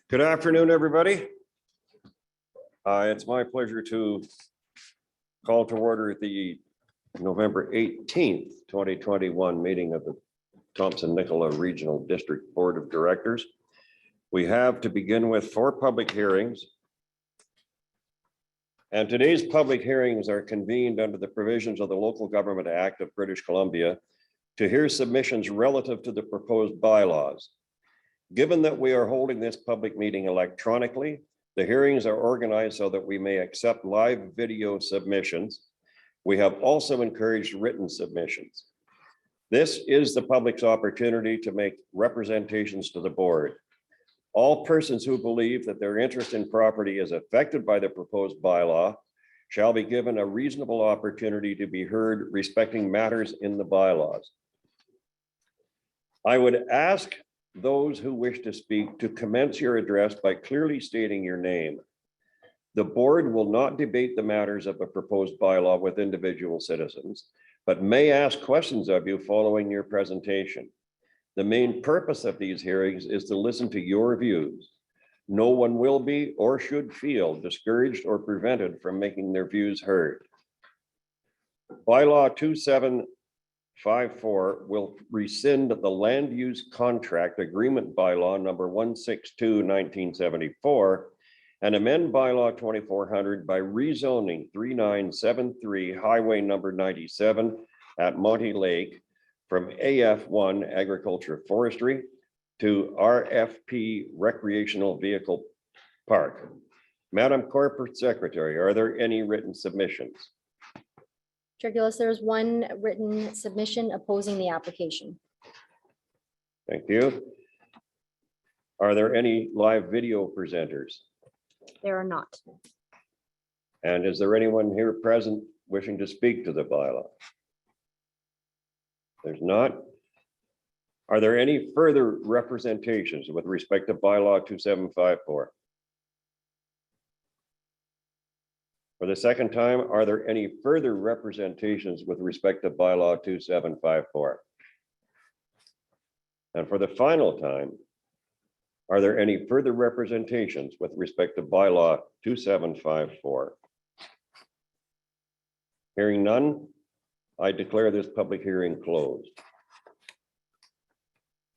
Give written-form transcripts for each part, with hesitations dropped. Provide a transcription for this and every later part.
Good afternoon, everybody. It's my pleasure to call to order the November 18th, 2021 meeting of the Thompson-Nicola Regional District Board of Directors. We have to begin with 4 public hearings. And today's public hearings are convened under the provisions of the Local Government Act of British Columbia to hear submissions relative to the proposed bylaws. Given that we are holding this public meeting electronically, the hearings are organized so that we may accept live video submissions. We have also encouraged written submissions. This is the public's opportunity to make representations to the board. All persons who believe that their interest in property is affected by the proposed bylaw shall be given a reasonable opportunity to be heard respecting matters in the bylaws. I would ask those who wish to speak to commence your address by clearly stating your name. The board will not debate the matters of a proposed bylaw with individual citizens, but may ask questions of you following your presentation. The main purpose of these hearings is to listen to your views. No one will be or should feel discouraged or prevented from making their views heard. Bylaw 2754 will rescind the land use contract agreement bylaw number 162/1974 and amend bylaw 2400 by rezoning 3973 highway number 97 at Monty Lake from AF1 agriculture forestry to RFP recreational vehicle park. Madam Corporate Secretary, are there any written submissions? Chair Gillis, there is one written submission opposing the application. Thank you. Are there any live video presenters? There are not. And is there anyone here present wishing to speak to the bylaw? There's not. Are there any further representations with respect to bylaw 2754? For the second time, are there any further representations with respect to bylaw 2754? And for the final time, are there any further representations with respect to bylaw 2754? Hearing none, I declare this public hearing closed.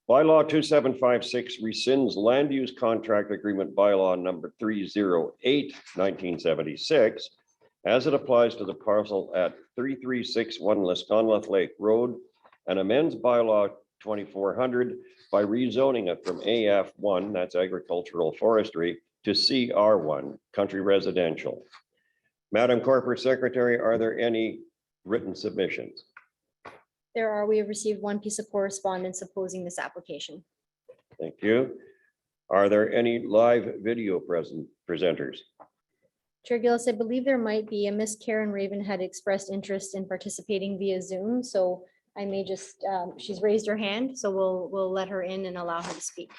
Bylaw 2756 rescinds land use contract agreement bylaw number 308/1976 as it applies to the parcel at 3361 Lisconleth Lake Road and amends bylaw 2400 by rezoning it from AF1, that's agricultural forestry, to CR1, country residential. Madam Corporate Secretary, are there any written submissions? There are. We have received one piece of correspondence opposing this application. Thank you. Are there any live video presenters? Chair Gillis, I believe there might be. Miss Karen Raven had expressed interest in participating via Zoom, so I may just, she's raised her hand, so we'll let her in and allow her to speak.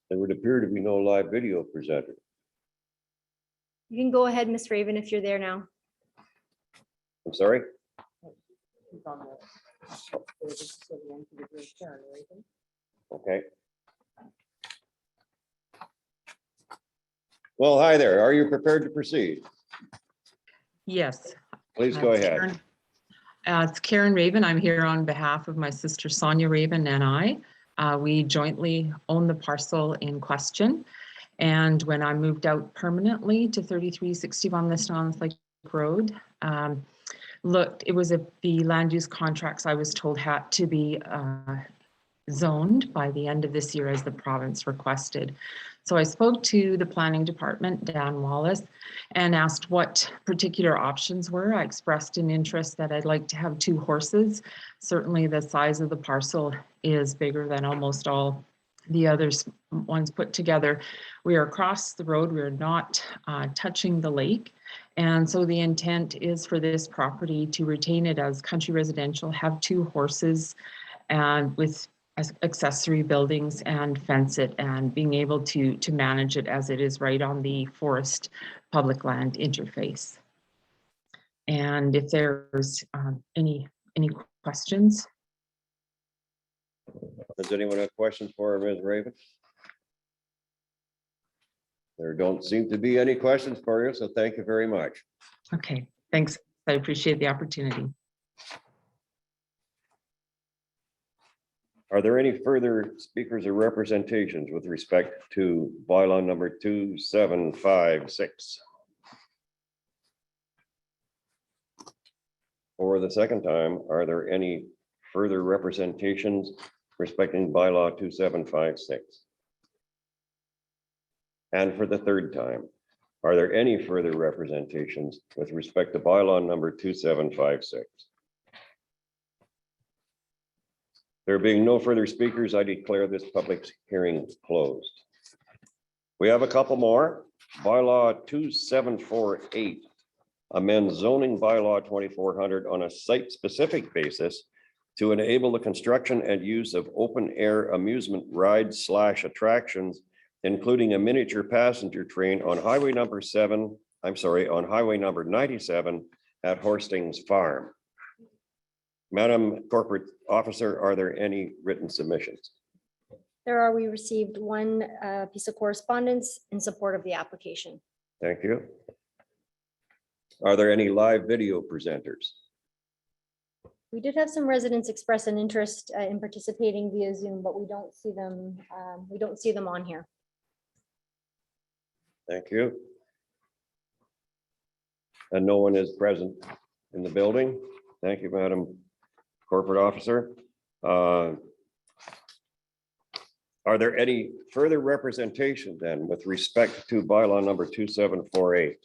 There would appear to be no live video presenter. You can go ahead, Miss Raven, if you're there now. I'm sorry? Okay. Well, hi there. Are you prepared to proceed? Yes. Please go ahead. Karen, it's Karen Raven. I'm here on behalf of my sister Sonia Raven and I. We jointly own the parcel in question. And when I moved out permanently to 3361 Lisconleth Lake Road, looked, it was the land use contracts I was told had to be zoned by the end of this year as the province requested. So I spoke to the planning department, Dan Wallace, and asked what particular options were. I expressed an interest that I'd like to have 2 horses. Certainly the size of the parcel is bigger than almost all the others ones put together. We are across the road. We're not touching the lake. And so the intent is for this property to retain it as country residential, have 2 horses, and with accessory buildings and fence it, and being able to manage it as it is right on the forest public land interface. And if there's any questions. Does anyone have questions for Ms. Raven? There don't seem to be any questions for you, so thank you very much. Okay, thanks. I appreciate the opportunity. Are there any further speakers or representations with respect to bylaw number 2756? For the second time, are there any further representations respecting bylaw 2756? And for the third time, are there any further representations with respect to bylaw number 2756? There being no further speakers, I declare this public hearing closed. We have a couple more. Bylaw 2748 amends zoning bylaw 2400 on a site-specific basis to enable the construction and use of open-air amusement rides / attractions, including a miniature passenger train on highway number 97 at Horstings Farm. Madam Corporate Officer, are there any written submissions? There are, we received one piece of correspondence in support of the application. Thank you. Are there any live video presenters? We did have some residents express an interest in participating via Zoom, but we don't see them. We don't see them on here. Thank you. And no one is present in the building. Thank you, Madam Corporate Officer. Are there any further representation then with respect to bylaw number 2748?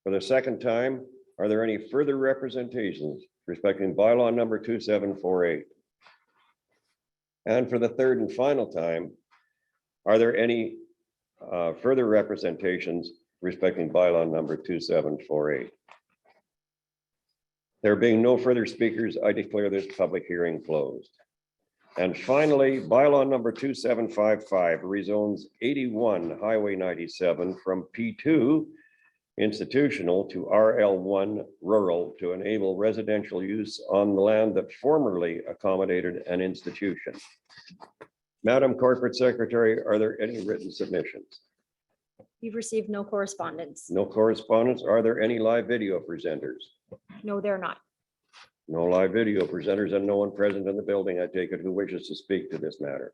For the second time, are there any further representations respecting bylaw number 2748? And for the third and final time, are there any further representations respecting bylaw number 2748? There being no further speakers, I declare this public hearing closed. And finally, bylaw number 2755 rezones 81 Highway 97 from P2 institutional to RL1 rural to enable residential use on the land that formerly accommodated an institution. Madam Corporate Secretary, are there any written submissions? We've received no correspondence. No correspondence. Are there any live video presenters? No, they're not. No live video presenters and no one present in the building, I take it, who wishes to speak to this matter.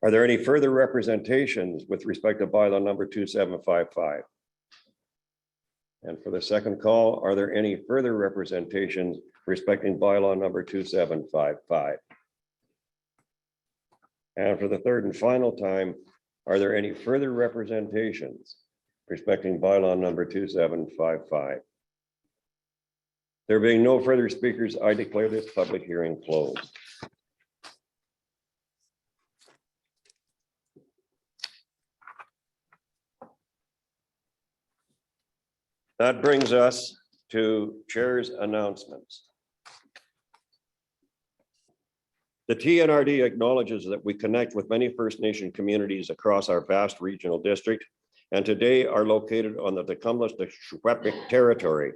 Are there any further representations with respect to bylaw number 2755? And for the second call, are there any further representations respecting bylaw number 2755? And for the third and final time, are there any further representations respecting bylaw number 2755? There being no further speakers, I declare this public hearing closed. That brings us to Chair's announcements. The TNRD acknowledges that we connect with many First Nation communities across our vast regional district, and today are located on the Secwepemc territory,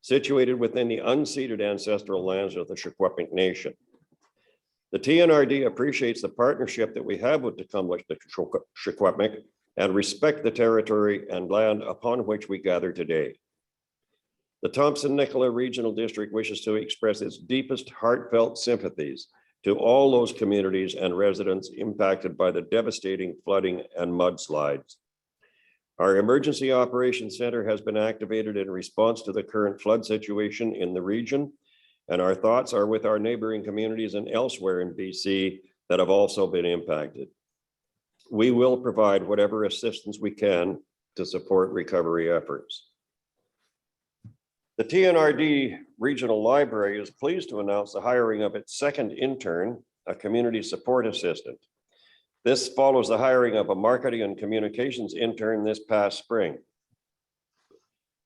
situated within the unceded ancestral lands of the Secwepemc Nation. The TNRD appreciates the partnership that we have with the Secwepemc and respect the territory and land upon which we gather today. The Thompson-Nicola Regional District wishes to express its deepest heartfelt sympathies to all those communities and residents impacted by the devastating flooding and mudslides. Our Emergency Operations Center has been activated in response to the current flood situation in the region, and our thoughts are with our neighboring communities and elsewhere in BC that have also been impacted. We will provide whatever assistance we can to support recovery efforts. The TNRD Regional Library is pleased to announce the hiring of its second intern, a community support assistant. This follows the hiring of a marketing and communications intern this past spring.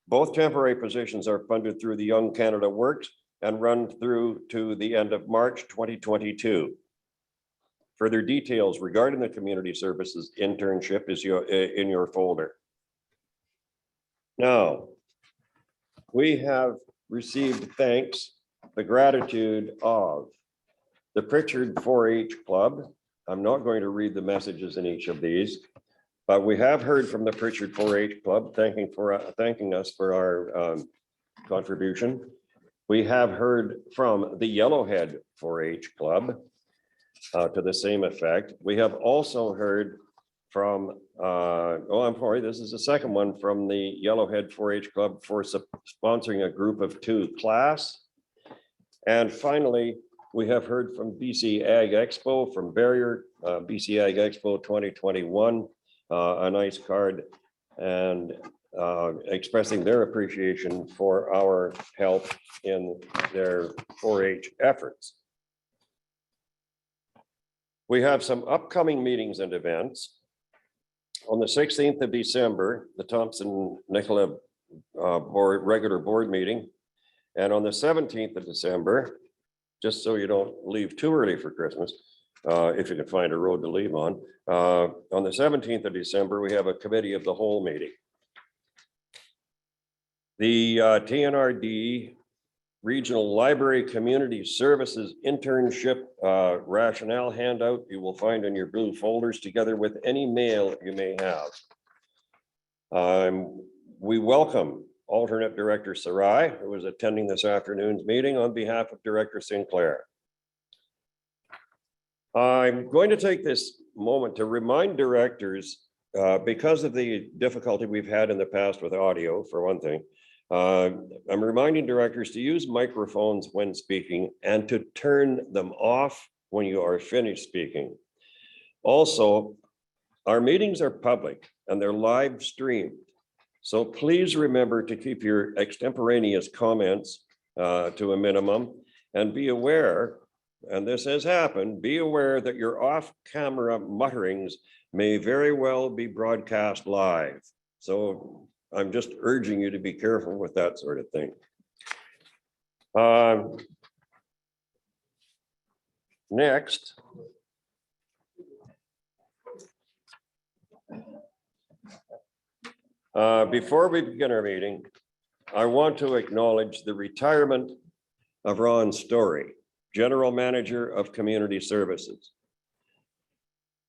Both temporary positions are funded through the Young Canada Works and run through to the end of March 2022. Further details regarding the community services internship is in your folder. Now, we have received thanks, the gratitude of the Pritchard 4-H Club. I'm not going to read the messages in each of these, but we have heard from the Pritchard 4-H Club thanking us for our contribution. We have heard from the Yellowhead 4-H Club to the same effect. We have also heard from, this is the second one from the Yellowhead 4-H Club for sponsoring a group of 2 class. And finally, we have heard from BC Ag Expo, from Barrier, BC Ag Expo 2021, a nice card, and expressing their appreciation for our help in their 4-H efforts. We have some upcoming meetings and events. On the 16th of December, the Thompson-Nicola regular board meeting. And on the 17th of December, just so you don't leave too early for Christmas, if you can find a road to leave on the 17th of December, we have a committee of the whole meeting. The TNRD Regional Library Community Services Internship rationale handout you will find in your blue folders, together with any mail you may have. We welcome Alternate Director Sarai, who is attending this afternoon's meeting on behalf of Director Sinclair. I'm going to take this moment to remind directors, because of the difficulty we've had in the past with audio, for one thing, I'm reminding directors to use microphones when speaking and to turn them off when you are finished speaking. Also, our meetings are public and they're live streamed. So please remember to keep your extemporaneous comments to a minimum, and be aware, and this has happened, be aware that your off-camera mutterings may very well be broadcast live. So I'm just urging you to be careful with that sort of thing. Next. Before we begin our meeting, I want to acknowledge the retirement of Ron Storey, General Manager of Community Services.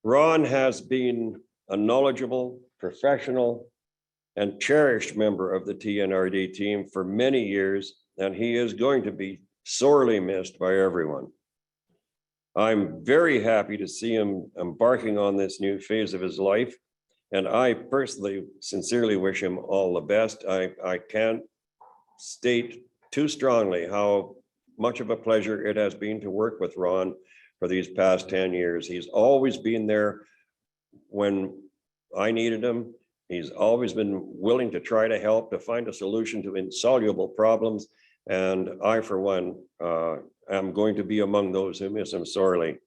Ron has been a knowledgeable, professional, and cherished member of the TNRD team for many years, and he is going to be sorely missed by everyone. I'm very happy to see him embarking on this new phase of his life, and I personally sincerely wish him all the best. I can't state too strongly how much of a pleasure it has been to work with Ron for these past 10 years. He's always been there when I needed him. He's always been willing to try to help, to find a solution to insoluble problems. And I, for one, am going to be among those who miss him sorely.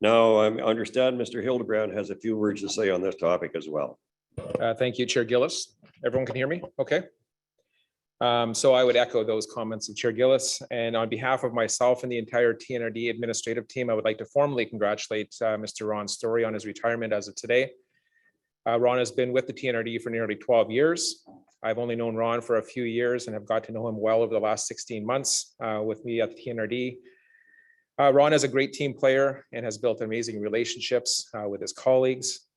Now, I understand Mr. Hildebrand has a few words to say on this topic as well. Thank you, Chair Gillis. Everyone can hear me? Okay. So I would echo those comments of Chair Gillis, and on behalf of myself and the entire TNRD administrative team, I would like to formally congratulate Mr. Ron Storey on his retirement as of today. Ron has been with the TNRD for nearly 12 years. I've only known Ron for a few years and have got to know him well over the last 16 months with me at the TNRD. Ron is a great team player and has built amazing relationships with his colleagues,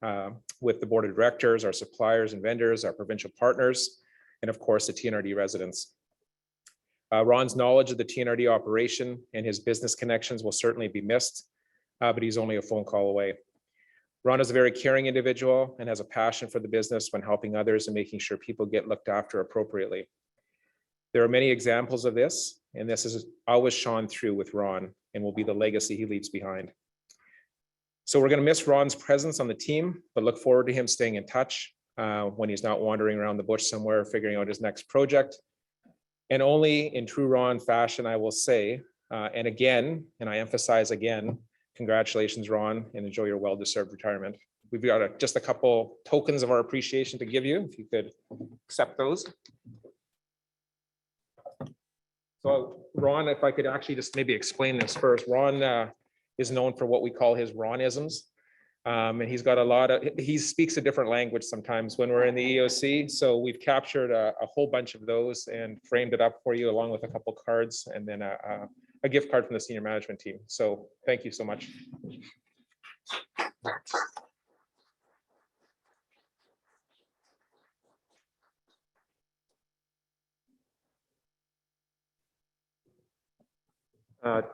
with the board of directors, our suppliers and vendors, our provincial partners, and of course, the TNRD residents. Ron's knowledge of the TNRD operation and his business connections will certainly be missed, but he's only a phone call away. Ron is a very caring individual and has a passion for the business when helping others and making sure people get looked after appropriately. There are many examples of this, and this has always shone through with Ron and will be the legacy he leaves behind. So we're going to miss Ron's presence on the team, but look forward to him staying in touch when he's not wandering around the bush somewhere figuring out his next project. And only in true Ron fashion, I will say, and again, and I emphasize again, congratulations, Ron, and enjoy your well-deserved retirement. We've got just a couple tokens of our appreciation to give you, if you could accept those. So Ron, if I could actually just maybe explain this first, Ron is known for what we call his Ronisms. And he's got a lot of, he speaks a different language sometimes when we're in the EOC. So we've captured a whole bunch of those and framed it up for you along with a couple cards and then a gift card from the senior management team. So thank you so much.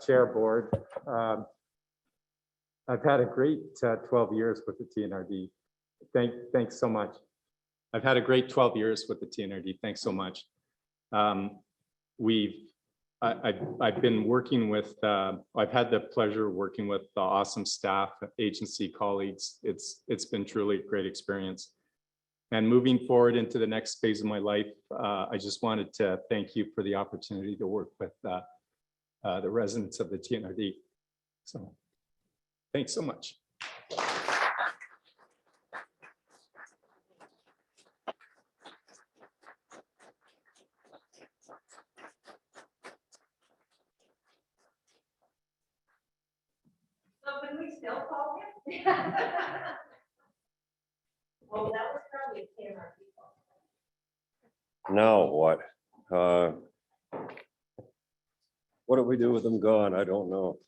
Chair Board, I've had a great 12 years with the TNRD. Thanks so much. I've had a great 12 years with the TNRD. Thanks so much. I've been working with, I've had the pleasure of working with the awesome staff, agency colleagues. It's been truly a great experience. And moving forward into the next phase of my life, I just wanted to thank you for the opportunity to work with the residents of the TNRD. So thanks so much. So can we still call him? Well, that was probably a camera people. Now what? What do we do with them gone? I don't know.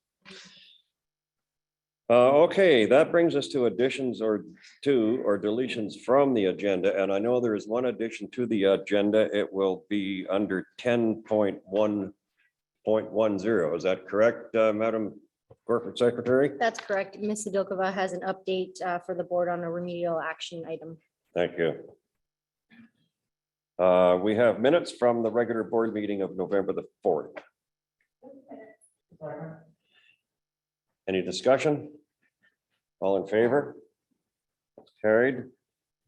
Okay, that brings us to additions or deletions from the agenda. And I know there is one addition to the agenda. It will be under 10.1.10. Is that correct, Madam Corporate Secretary? That's correct. Ms. Sadilkova has an update for the board on a remedial action item. Thank you. We have minutes from the regular board meeting of November the 4th. Any discussion? All in favor? Carried.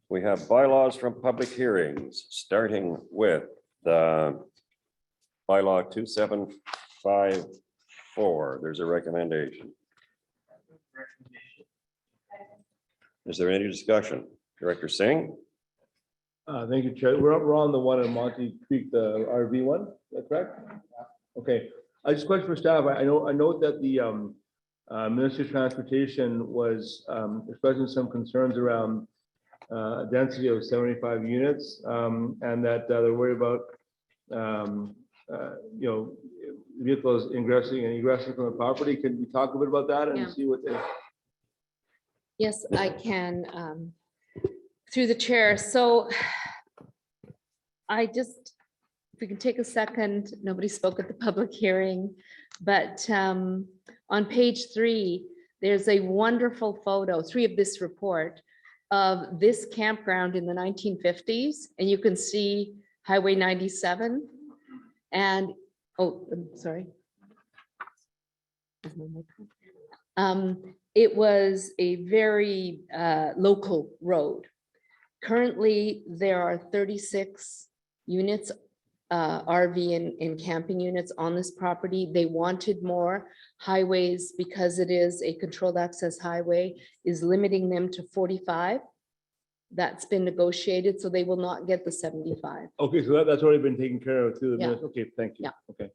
We have bylaws from public hearings, starting with the bylaw 2754. There's a recommendation. Is there any discussion? Director Singh? Thank you, Chair. We're on the one in Monty Creek, the RV one, is that correct? Okay, I just question for staff. I note that the Ministry of Transportation was expressing some concerns around a density of 75 units, and that they're worried about vehicles ingressing and egressing from the property. Can we talk a bit about that and Yeah. see what they? Yes, I can, through the chair. So I just, if we can take a second, nobody spoke at the public hearing, but on page 3, there's a wonderful photo, 3 of this report, of this campground in the 1950s, and you can see Highway 97. And, oh, I'm sorry. It was a very local road. Currently, there are 36 units, RV and camping units on this property. They wanted more. Highways, because it is a controlled access highway, is limiting them to 45. That's been negotiated, so they will not get the 75. Okay, so that's already been taken care of through the Yeah. minutes. Okay, thank you. Yeah. Okay.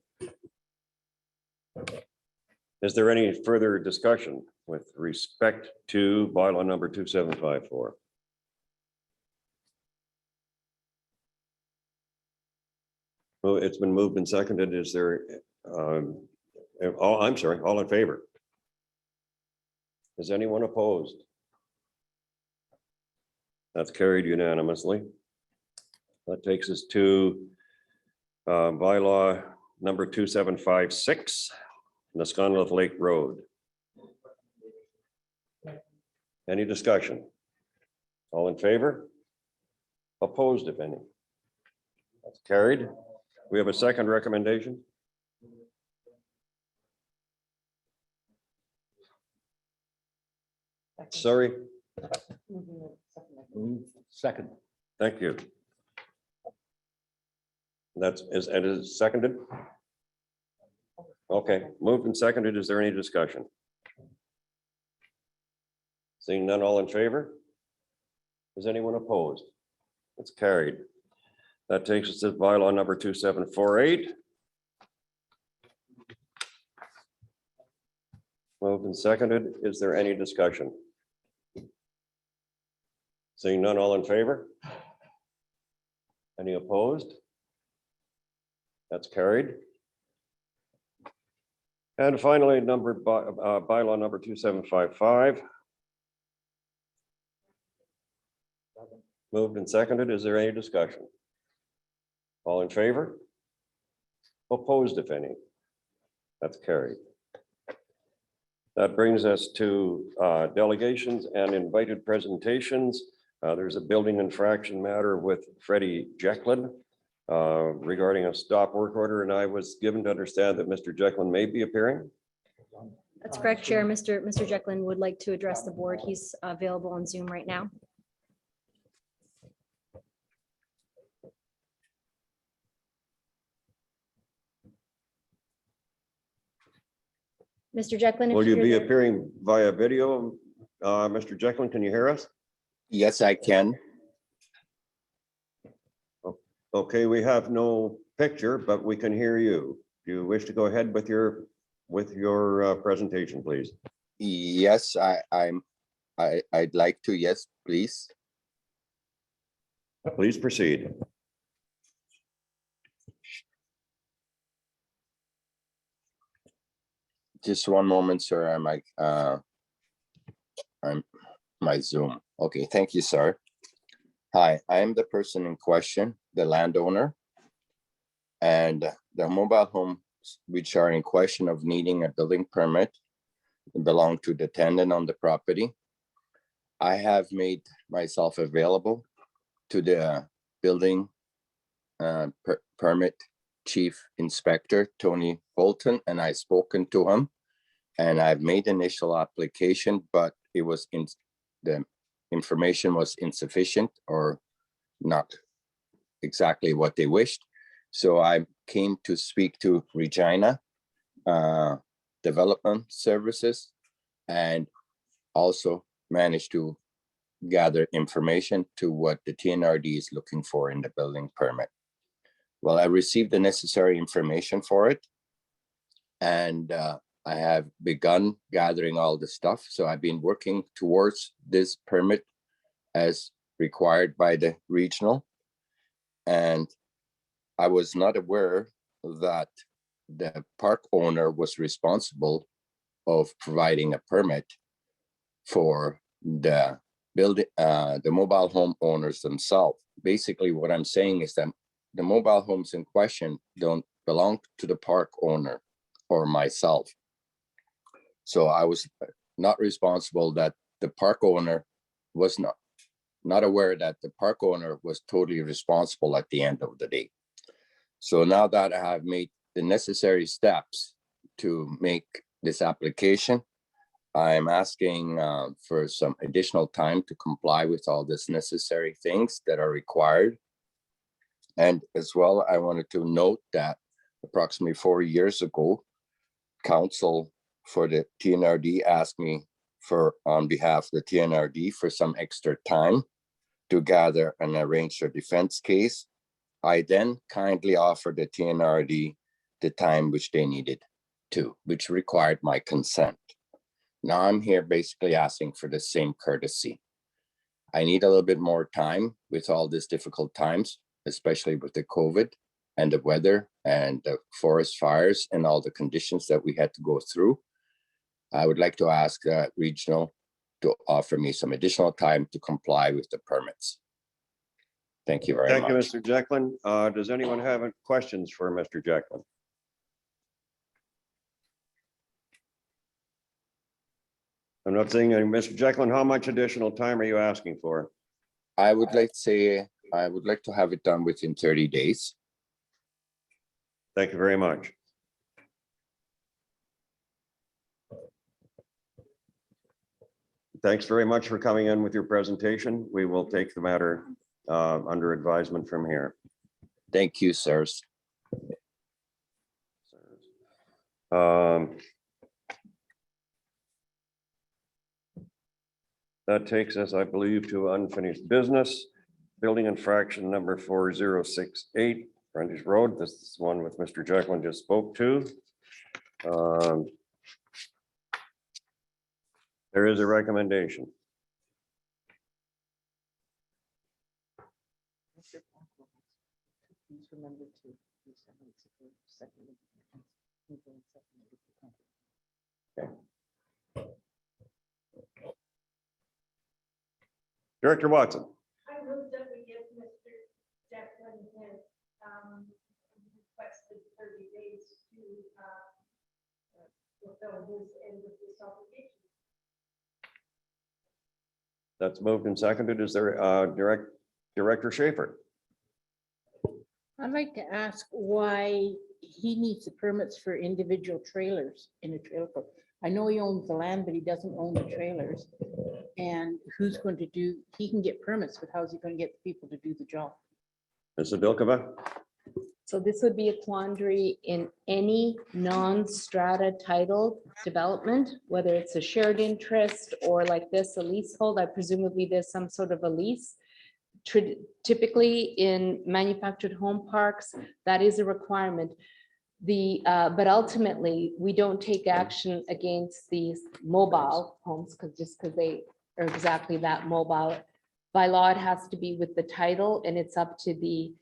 Is there any further discussion with respect to bylaw number 2754? Well, it's been moved and seconded. Is there, I'm sorry, all in favor? Is anyone opposed? That's carried unanimously. That takes us to bylaw number 2756, Nisconneloth Lake Road. Any discussion? All in favor? Opposed, if any? That's carried. We have a second recommendation. Sorry, Second. thank you. That's, it is seconded? Okay, moved and seconded. Is there any discussion? Seeing none, all in favor? Is anyone opposed? It's carried. That takes us to bylaw number 2748. Moved and seconded. Is there any discussion? Seeing none, all in favor? Any opposed? That's carried. And finally, bylaw number 2755. Moved and seconded. Is there any discussion? All in favor? Opposed, if any? That's carried. That brings us to delegations and invited presentations. There's a building infraction matter with Freddie Jecklin regarding a stop work order, and I was given to understand that Mr. Jecklin may be appearing. That's correct, Chair. Mr. Jecklin would like to address the board. He's available on Zoom right now. Mr. Jecklin, Will if you you're be there. appearing via video? Mr. Jecklin, can you hear us? Yes, I can. Okay, we have no picture, but we can hear you. Do you wish to go ahead with your presentation, please? Yes, I'd like to. Yes, please. Please proceed. Just one moment, sir. I'm my Zoom. Okay, thank you, sir. Hi, I am the person in question, the landowner, and the mobile homes which are in question of needing a building permit belong to the tenant on the property. I have made myself available to the building permit chief inspector, Tony Bolton, and I've spoken to him. And I've made initial application, but it was the information was insufficient or not exactly what they wished. So I came to speak to Regina Development Services and also managed to gather information to what the TNRD is looking for in the building permit. Well, I received the necessary information for it, and I have begun gathering all the stuff. So I've been working towards this permit as required by the regional. And I was not aware that the park owner was responsible of providing a permit for the building, the mobile home owners themselves. Basically, what I'm saying is that the mobile homes in question don't belong to the park owner or myself. So I was not responsible that the park owner was not aware that the park owner was totally responsible at the end of the day. So now that I have made the necessary steps to make this application, I'm asking for some additional time to comply with all these necessary things that are required. And as well, I wanted to note that approximately 4 years ago, council for the TNRD asked me on behalf of the TNRD for some extra time to gather and arrange their defense case. I then kindly offered the TNRD the time which they needed to, which required my consent. Now I'm here basically asking for the same courtesy. I need a little bit more time with all these difficult times, especially with the COVID and the weather and the forest fires and all the conditions that we had to go through. I would like to ask regional to offer me some additional time to comply with the permits. Thank you very much. Thank you, Mr. Jecklin. Does anyone have any questions for Mr. Jecklin? I'm not seeing any. Mr. Jecklin, how much additional time are you asking for? I would like to have it done within 30 days. Thank you very much. Thanks very much for coming in with your presentation. We will take the matter under advisement from here. Thank you, sirs. That takes us, I believe, to unfinished business. Building infraction number 4068, Frontage Road. This is one with Mr. Jecklin just spoke to. There is a recommendation. Director Watson. I moved that we give Mr. Jackson his, requested 30 days to, fulfill his end of this obligation. That's moved and seconded. Is there Director Schaefer? I'd like to ask why he needs the permits for individual trailers in a trailer park. I know he owns the land, but he doesn't own the trailers. And who's going to do, he can get permits, but how's he going to get the people to do the job? Mrs. Bilkova? So this would be a quandary in any non-strata titled development, whether it's a shared interest or like this, a leasehold. I presumably there's some sort of a lease. Typically in manufactured home parks, that is a requirement. But ultimately, we don't take action against these mobile homes just because they are exactly that mobile. By law, it has to be with the title, and it's up to the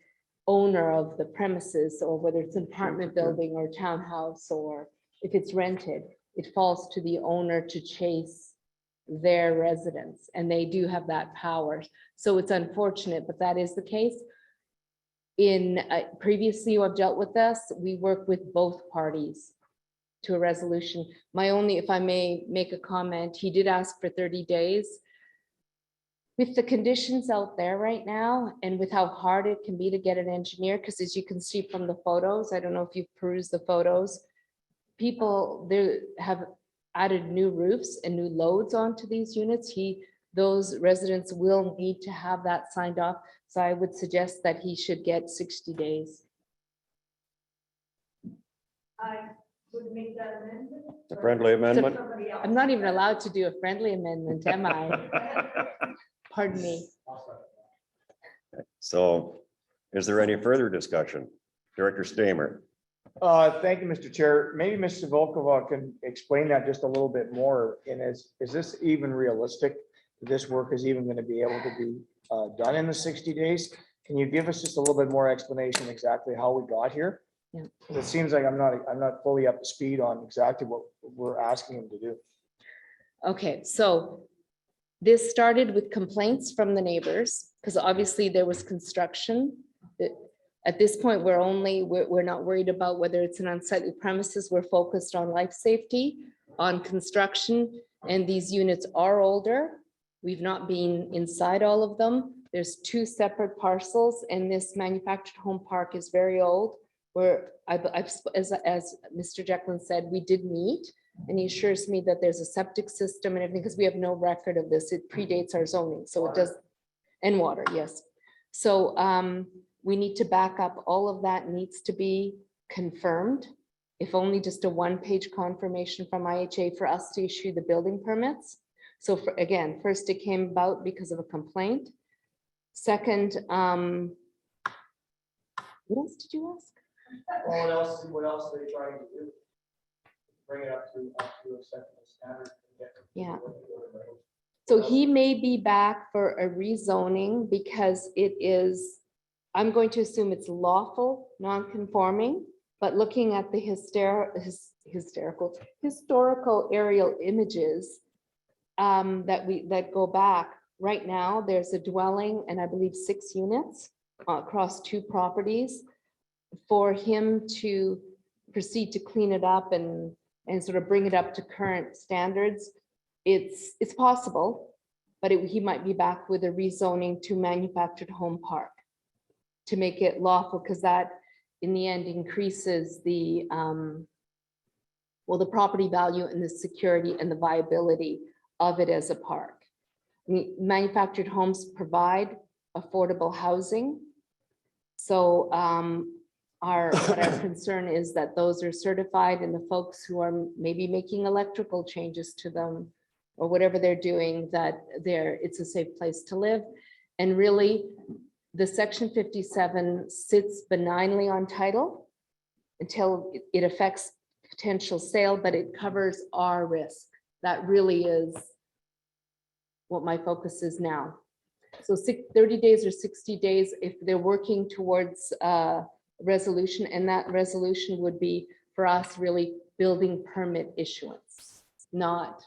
owner of the premises, or whether it's an apartment building or townhouse, or if it's rented, it falls to the owner to chase their residents, and they do have that power. So it's unfortunate, but that is the case. In previously, I've dealt with this, we work with both parties to a resolution. My only, if I may make a comment, he did ask for 30 days. With the conditions out there right now, and with how hard it can be to get an engineer, because as you can see from the photos, I don't know if you've perused the photos, people there have added new roofs and new loads onto these units. Those residents will need to have that signed off. So I would suggest that he should get 60 days. I would make that amendment. A friendly amendment? Somebody else. I'm not even allowed to do a friendly amendment, am I? Pardon me. So is there any further discussion? Director Stamer? Thank you, Mr. Chair. Maybe Mr. Volkova can explain that just a little bit more. And is this even realistic? This work is even going to be able to be done in the 60 days? Can you give us just a little bit more explanation exactly how we got here? Yeah. It seems like I'm not fully up to speed on exactly what we're asking him to do. Okay, so this started with complaints from the neighbors, because obviously there was construction. At this point, we're not worried about whether it's an unsightly premises. We're focused on life safety, on construction, and these units are older. We've not been inside all of them. There's 2 separate parcels, and this manufactured home park is very old. Where as Mr. Jacklin said, we did meet, and he assures me that there's a septic system and everything, because we have no record of this. It predates our zoning, so it does, and water, yes. So we need to back up. All of that needs to be confirmed, if only just a 1-page confirmation from IHA for us to issue the building permits. So again, first it came about because of a complaint. Second, what else did you ask? Well, what else are they trying to do? Bring it up to acceptable standard. Yeah. So he may be back for a rezoning because it is, I'm going to assume it's lawful, non-conforming, but looking at the historical aerial images that go back, right now, there's a dwelling and I believe 6 units across 2 properties. For him to proceed to clean it up and sort of bring it up to current standards, it's possible, but he might be back with a rezoning to manufactured home park to make it lawful, because that in the end increases the property value and the security and the viability of it as a park. I mean, manufactured homes provide affordable housing. So what our concern is that those are certified, and the folks who are maybe making electrical changes to them or whatever they're doing, that it's a safe place to live. And really, the Section 57 sits benignly on title until it affects potential sale, but it covers our risk. That really is what my focus is now. So 30 days or 60 days, if they're working towards resolution, and that resolution would be for us really building permit issuance, not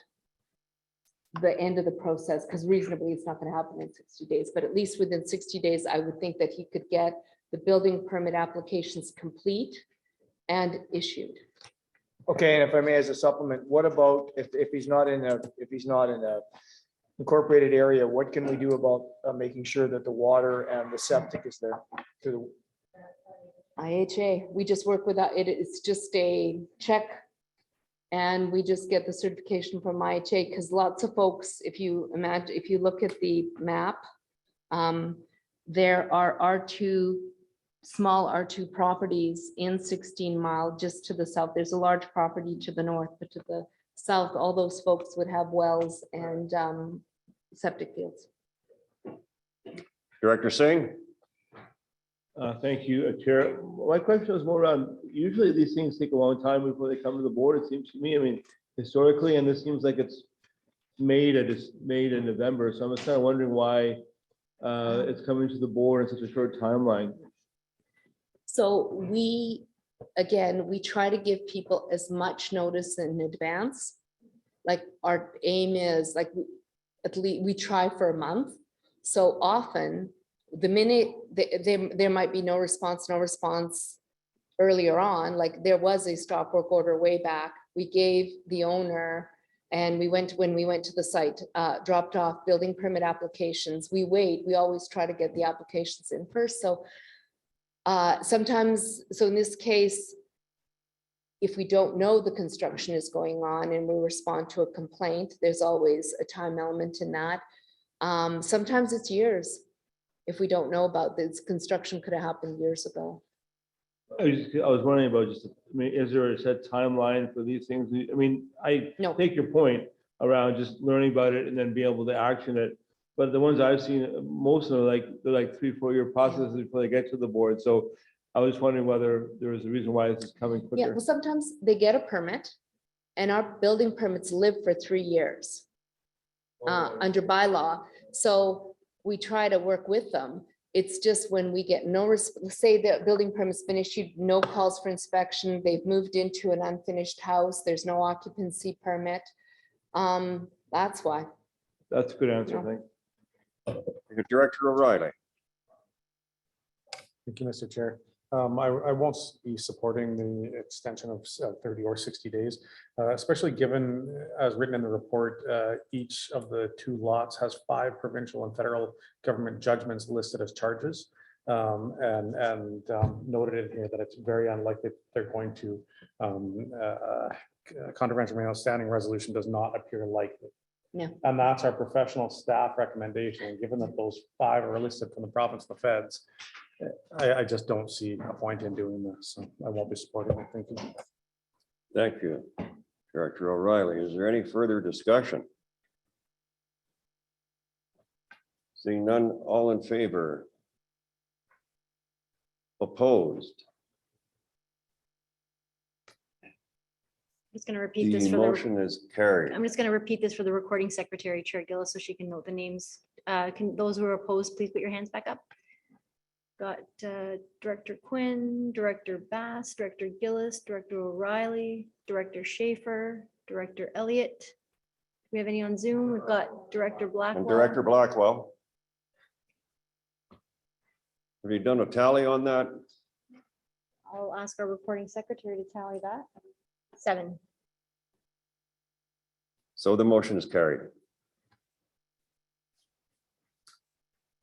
the end of the process, because reasonably it's not going to happen in 60 days, but at least within 60 days, I would think that he could get the building permit applications complete and issued. Okay, and if I may, as a supplement, what about if he's not in a incorporated area, what can we do about making sure that the water and the septic is there to the IHA, we just work without it. It's just a check. And we just get the certification from IHA, because lots of folks, if you imagine, if you look at the map, there are small R2 properties in 16 Mile just to the south. There's a large property to the north, but to the south, all those folks would have wells and septic fields. Director Singh? Thank you, Chair. My question was more around, usually these things take a long time before they come to the board, it seems to me. I mean, historically, and this seems like it's made in November. So I'm just kind of wondering why it's coming to the board in such a short timeline. So we try to give people as much notice in advance. Like our aim is like, at least we try for a month. So often, the minute there might be no response earlier on, like there was a stop work order way back. We gave the owner, and when we went to the site, dropped off building permit applications. We always try to get the applications in first. So sometimes, so in this case, if we don't know the construction is going on and we respond to a complaint, there's always a time element in that. Sometimes it's years. If we don't know about this, construction could have happened years ago. I was wondering about just, I mean, is there a set timeline for these things? I mean, I No. take your point around just learning about it and then be able to action it. But the ones I've seen, most of them they're like 3-4 year processes before they get to the board. So I was wondering whether there was a reason why this is coming Yeah, quicker. well, sometimes they get a permit, and our building permits live for 3 years under bylaw. So we try to work with them. It's just when we get say the building permit's been issued, no calls for inspection, they've moved into an unfinished house, there's no occupancy permit. That's why. That's a good answer, I think. Director O'Reilly? Thank you, Mr. Chair. I won't be supporting the extension of 30 or 60 days, especially given, as written in the report, each of the 2 lots has 5 provincial and federal government judgments listed as charges. And noted in here that it's very unlikely they're going to, contravention of an outstanding resolution does not appear likely. Yeah. And that's our professional staff recommendation. And given that those 5 are listed from the province and the feds, I just don't see a point in doing this, so I won't be supporting it. Thank you. Thank you. Director O'Reilly, is there any further discussion? Seeing none, all in favor? Opposed? I'm just going to repeat this The for motion is carried. I'm just going to repeat this for the recording secretary, Chair Gillis, so she can note the names. Can those who are opposed, please put your hands back up. Got Director Quinn, Director Bass, Director Gillis, Director O'Reilly, Director Schaefer, Director Elliott. Do we have any on Zoom? We've got Director Blackwell. And Director Blackwell. Have you done a tally on that? I'll ask our recording secretary to tally that. 7. So the motion is carried.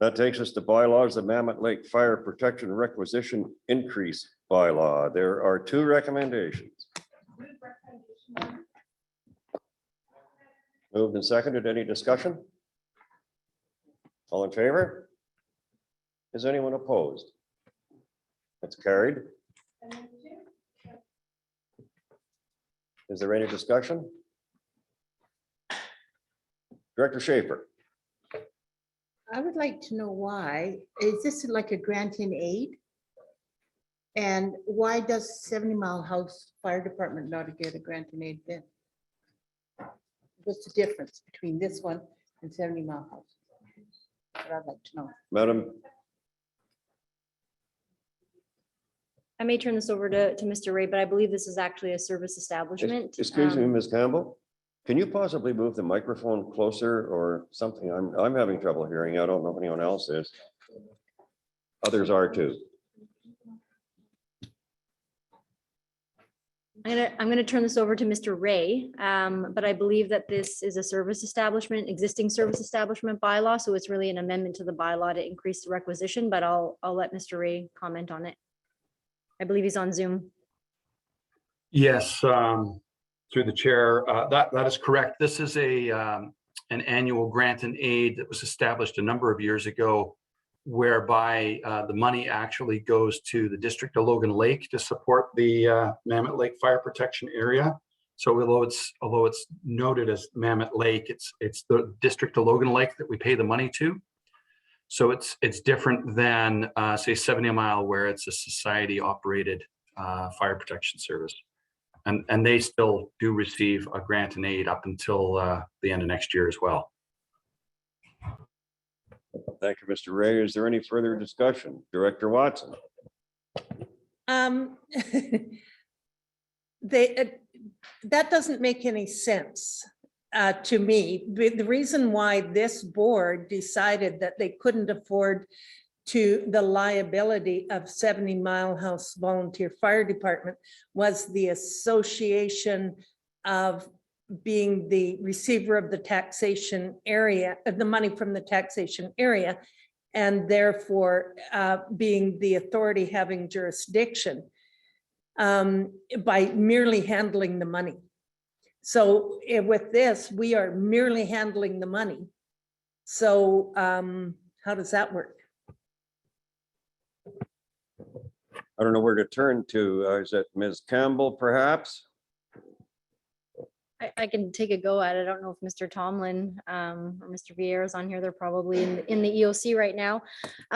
That takes us to bylaws, the Mammoth Lake Fire Protection Requisition Increase Bylaw. There are 2 recommendations. Moved and seconded. Any discussion? All in favor? Is anyone opposed? That's carried. Is there any discussion? Director Schaefer. I would like to know why, is this like a grant in aid? And why does 70 Mile House Fire Department not get a grant in aid then? What's the difference between this one and 70 Mile House? What I'd like to know. Madam, I may turn this over to Mr. Ray, but I believe this is actually a service establishment. excuse me, Um, Ms. Campbell, can you possibly move the microphone closer or something? I'm having trouble hearing. I don't know if anyone else is. Others are too. I'm gonna turn this over to Mr. Ray, but I believe that this is a service establishment, existing service establishment bylaw, so it's really an amendment to the bylaw to increase the requisition, but I'll let Mr. Ray comment on it. I believe he's on Zoom. Yes, through the chair, that is correct. This is an annual grant and aid that was established a number of years ago, whereby the money actually goes to the District of Logan Lake to support the Mammoth Lake Fire Protection Area. So although it's noted as Mammoth Lake, it's the District of Logan Lake that we pay the money to. So it's different than say 70 Mile, where it's a society operated fire protection service. And they still do receive a grant and aid up until the end of next year as well. Thank you, Mr. Ray. Is there any further discussion? Director Watson? That doesn't make any sense to me. The reason why this board decided that they couldn't afford to the liability of 70 Mile House Volunteer Fire Department was the association of being the receiver of the taxation area, the money from the taxation area, and therefore being the authority having jurisdiction by merely handling the money. So with this, we are merely handling the money. So how does that work? I don't know where to turn to. Is it Ms. Campbell, perhaps? I can take a go at it. I don't know if Mr. Tomlin or Mr. Vieira is on here. They're probably in the EOC right now.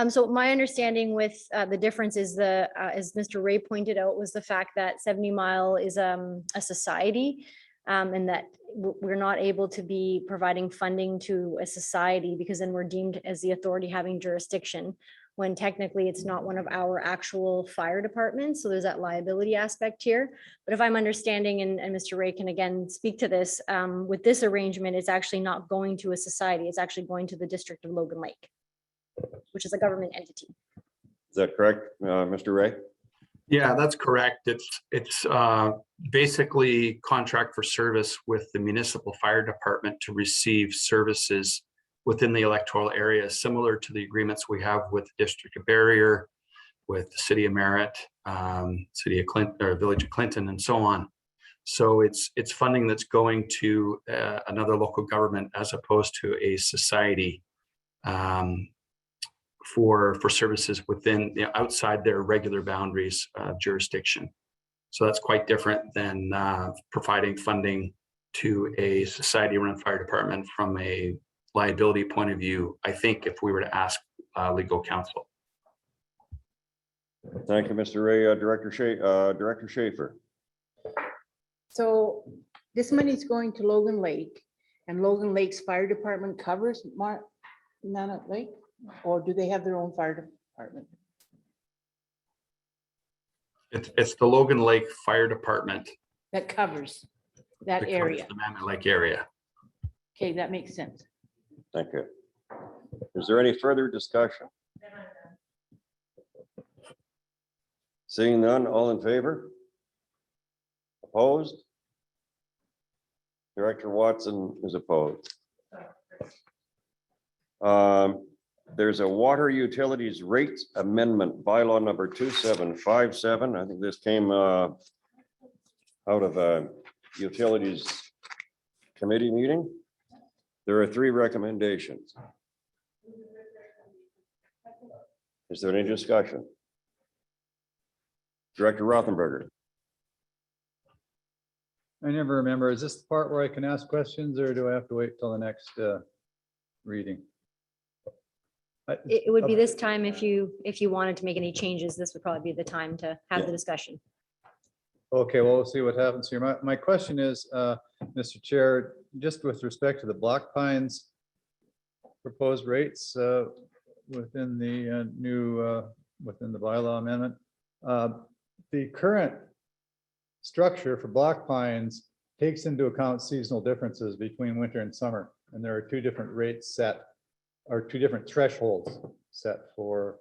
So my understanding with the difference is as Mr. Ray pointed out, was the fact that 70 Mile is a society and that we're not able to be providing funding to a society because then we're deemed as the authority having jurisdiction, when technically it's not one of our actual fire departments. So there's that liability aspect here. But if I'm understanding, and Mr. Ray can again speak to this, with this arrangement, it's actually not going to a society. It's actually going to the District of Logan Lake, which is a government entity. Is that correct, Mr. Ray? Yeah, that's correct. It's basically contract for service with the municipal fire department to receive services within the electoral area, similar to the agreements we have with the District of Barrier, with the City of Merritt, City of Clinton, or Village of Clinton, and so on. So it's funding that's going to another local government as opposed to a society for services within, outside their regular boundaries of jurisdiction. So that's quite different than providing funding to a society-run fire department from a liability point of view, I think, if we were to ask legal counsel. Thank you, Mr. Ray. Director Schaefer. So this money is going to Logan Lake, and Logan Lake's fire department covers Mammoth Lake, or do they have their own fire department? It's the Logan Lake Fire Department That covers that that covers area. the Mammoth Lake area. Okay, that makes sense. Thank you. Is there any further discussion? Seeing none, all in favor? Opposed? Director Watson is opposed. There's a water utilities rates amendment bylaw number 2757. I think this came out of a utilities committee meeting. There are 3 recommendations. Is there any discussion? Director Rothenberger. I never remember. Is this the part where I can ask questions, or do I have to wait till the next reading? It would be this time if you wanted to make any changes, this would probably be the time to have the discussion. Okay, well, we'll see what happens here. My question is, Mr. Chair, just with respect to the Black Pines proposed rates within the new, within the bylaw amendment. The current structure for Black Pines takes into account seasonal differences between winter and summer. And there are two different rates set, or two different thresholds set for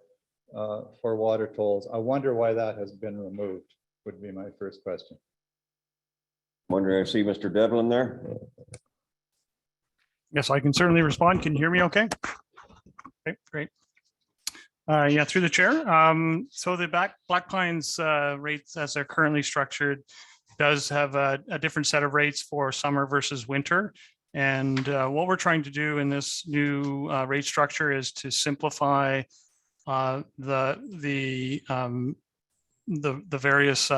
water tolls. I wonder why that has been removed, would be my first question. Wondering, I see Mr. Devlin there. Yes, I can certainly respond. Can you hear me okay? Okay, great. Yeah, through the chair. So the Black Pines rates as they're currently structured does have a different set of rates for summer versus winter. And what we're trying to do in this new rate structure is to simplify the various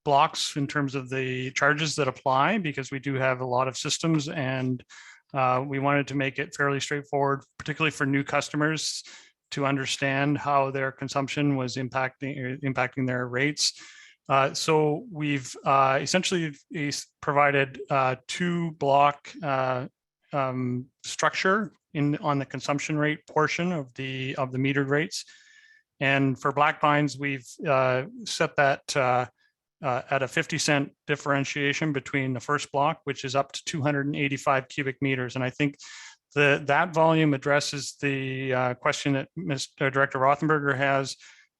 blocks in terms of the charges that apply, because we do have a lot of systems, and we wanted to make it fairly straightforward, particularly for new customers, to understand how their consumption was impacting their rates. So we've essentially provided two block structure on the consumption rate portion of the metered rates. And for Black Pines, we've set that at a 50-cent differentiation between the first block, which is up to 285 cubic meters. And I think that volume addresses the question that Director Rothenberger has,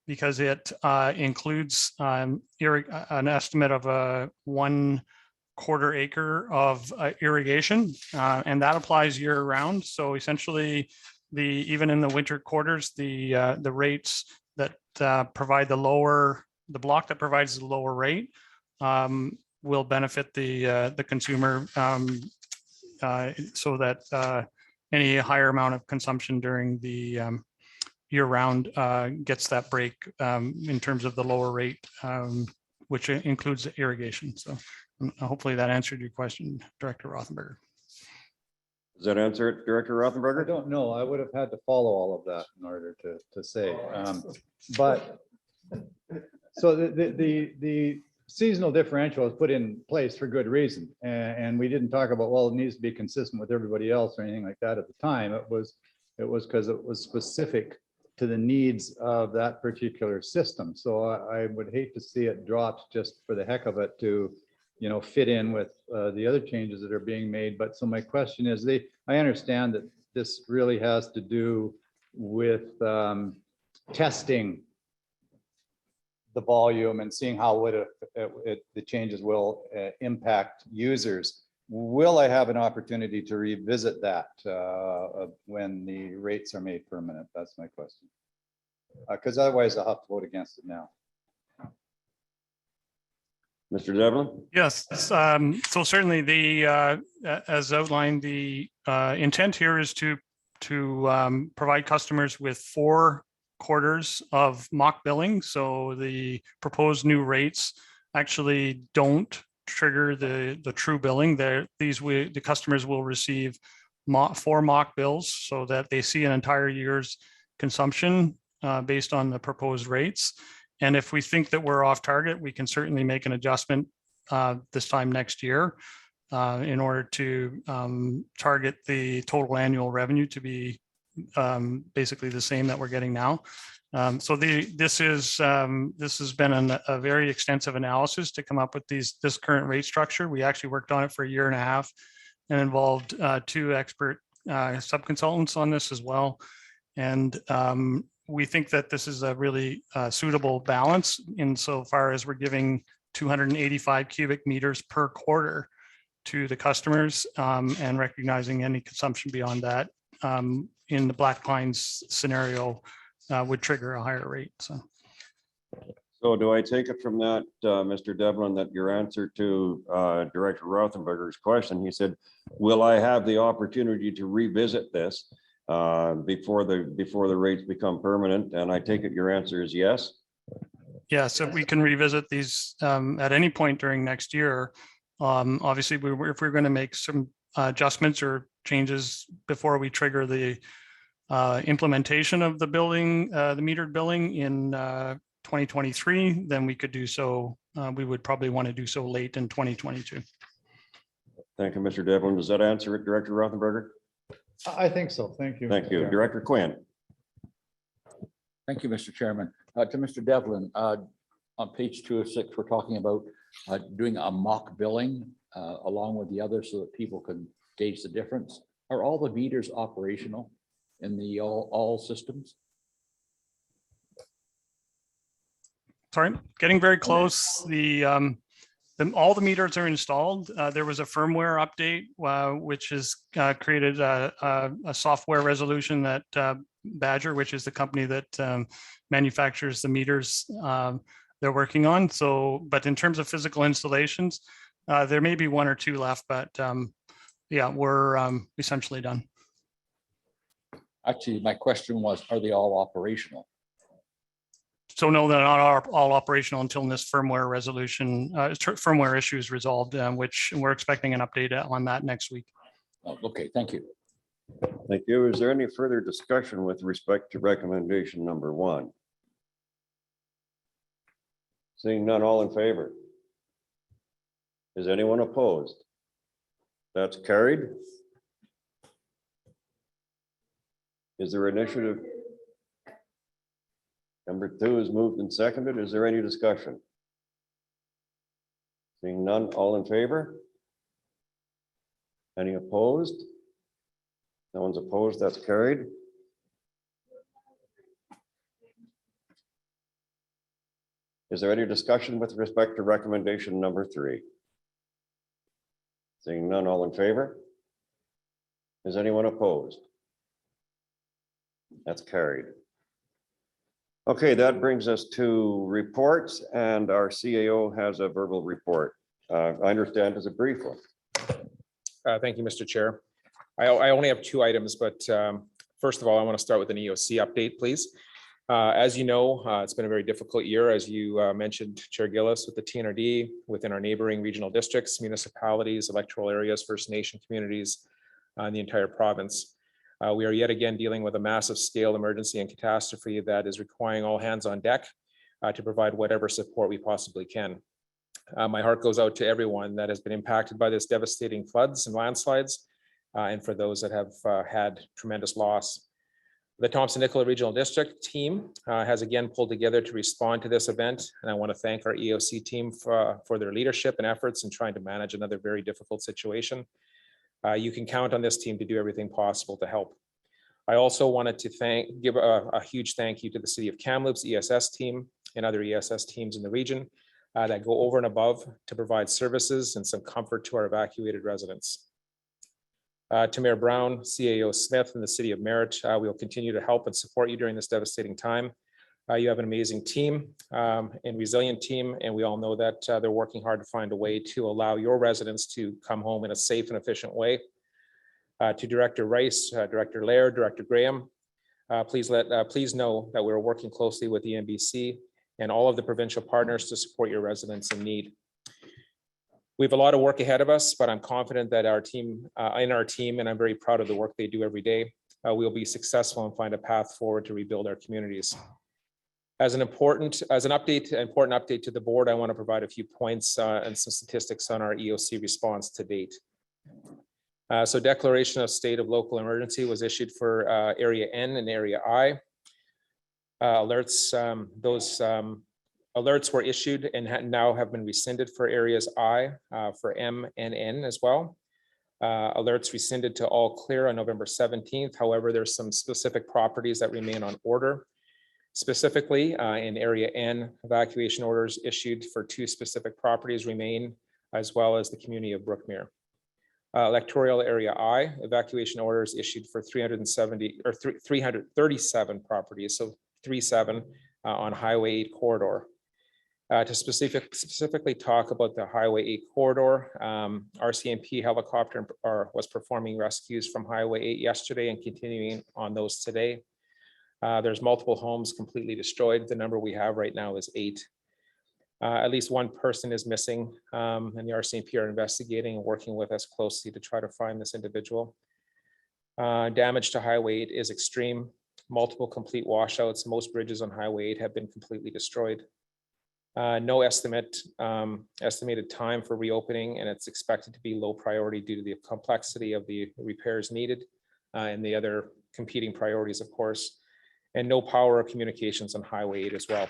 because it includes an estimate of 1/4 acre of irrigation, and that applies year round. So essentially, even in the winter quarters, the rates that provide the block that provides the lower rate will benefit the consumer, so that any higher amount of consumption during the year round gets that break in terms of the lower rate, which includes irrigation. So hopefully that answered your question, Director Rothenberger. Does that answer it, Director Rothenberger? I don't know. I would have had to follow all of that in order to say. But so the seasonal differential was put in place for good reason. And we didn't talk about, well, it needs to be consistent with everybody else or anything like that at the time. It was because it was specific to the needs of that particular system. So I would hate to see it dropped just for the heck of it to, fit in with the other changes that are being made. But so my question is, I understand that this really has to do with testing the volume and seeing how the changes will impact users. Will I have an opportunity to revisit that when the rates are made permanent? That's my question. Because otherwise I'll have to vote against it now. Mr. Devlin? Yes, so certainly as outlined, the intent here is to provide customers with 4 quarters of mock billing. So the proposed new rates actually don't trigger the true billing. The customers will receive 4 mock bills so that they see an entire year's consumption based on the proposed rates. And if we think that we're off target, we can certainly make an adjustment this time next year in order to target the total annual revenue to be basically the same that we're getting now. So this has been a very extensive analysis to come up with this current rate structure. We actually worked on it for 1.5 years and involved 2 expert sub-consultants on this as well. And we think that this is a really suitable balance insofar as we're giving 285 cubic meters per quarter to the customers and recognizing any consumption beyond that in the Black Pines scenario would trigger a higher rate. So do I take it from that, Mr. Devlin, that your answer to Director Rothenberger's question, he said, will I have the opportunity to revisit this before the rates become permanent? And I take it your answer is yes? Yeah, so we can revisit these at any point during next year. Obviously, if we're going to make some adjustments or changes before we trigger the implementation of the metered billing in 2023, then we could do so. We would probably want to do so late in 2022. Thank you, Mr. Devlin. Does that answer it, Director Rothenberger? I think so. Thank you. Thank you. Director Quinn. Thank you, Mr. Chairman. To Mr. Devlin, on page 2 of 6, we're talking about doing a mock billing along with the others so that people can gauge the difference. Are all the meters operational in the all systems? Sorry, getting very close. All the meters are installed. There was a firmware update, which has created a software resolution that Badger, which is the company that manufactures the meters, they're working on. So, but in terms of physical installations, there may be 1 or 2 left, but yeah, we're essentially done. Actually, my question was, are they all operational? So no, they're not all operational until this firmware resolution, firmware issue is resolved, which we're expecting an update on that next week. Oh, okay, thank you. Thank you. Is there any further discussion with respect to recommendation number 1? Seeing none, all in favor? Is anyone opposed? That's carried. Is there initiative? Number 2 is moved and seconded. Is there any discussion? Seeing none, all in favor? Any opposed? No one's opposed. That's carried. Is there any discussion with respect to recommendation number 3? Seeing none, all in favor? Is anyone opposed? That's carried. Okay, that brings us to reports, and our CAO has a verbal report. I understand it's a brief one. Thank you, Mr. Chair. I only have 2 items, but first of all, I want to start with an EOC update, please. As you know, it's been a very difficult year, as you mentioned, Chair Gillis, with the TNRD, within our neighboring regional districts, municipalities, electoral areas, First Nation communities, in the entire province. We are yet again dealing with a massive scale emergency and catastrophe that is requiring all hands on deck to provide whatever support we possibly can. My heart goes out to everyone that has been impacted by this devastating floods and landslides, and for those that have had tremendous loss. The Thompson-Nicola Regional District team has again pulled together to respond to this event, and I want to thank our EOC team for their leadership and efforts in trying to manage another very difficult situation. You can count on this team to do everything possible to help. I also wanted to give a huge thank you to the City of Kamloops ESS team and other ESS teams in the region that go over and above to provide services and some comfort to our evacuated residents. To Mayor Brown, CAO Smith, and the City of Merritt, we will continue to help and support you during this devastating time. You have an amazing team and resilient team, and we all know that they're working hard to find a way to allow your residents to come home in a safe and efficient way. To Director Rice, Director Laird, Director Graham, please know that we're working closely with the NBC and all of the provincial partners to support your residents in need. We have a lot of work ahead of us, but I'm confident that our team, and I'm very proud of the work they do every day, we'll be successful and find a path forward to rebuild our communities. As an important update to the board, I want to provide a few points and some statistics on our EOC response to date. So declaration of state of local emergency was issued for area N and area I. Alerts were issued and now have been rescinded for areas I, for M and N as well. Alerts rescinded to all clear on November 17th. However, there's some specific properties that remain on order. Specifically, in area N, evacuation orders issued for 2 specific properties remain, as well as the community of Brookmere. Electoral area I, evacuation orders issued for 337 properties, so 37 on Highway 8 corridor. To specifically talk about the Highway 8 corridor, RCMP helicopter was performing rescues from Highway 8 yesterday and continuing on those today. There's multiple homes completely destroyed. The number we have right now is 8. At least 1 person is missing, and the RCMP are investigating and working with us closely to try to find this individual. Damage to Highway 8 is extreme. Multiple complete washouts. Most bridges on Highway 8 have been completely destroyed. No estimated time for reopening, and it's expected to be low priority due to the complexity of the repairs needed. and the other competing priorities, of course, and no power or communications on Highway 8 as well.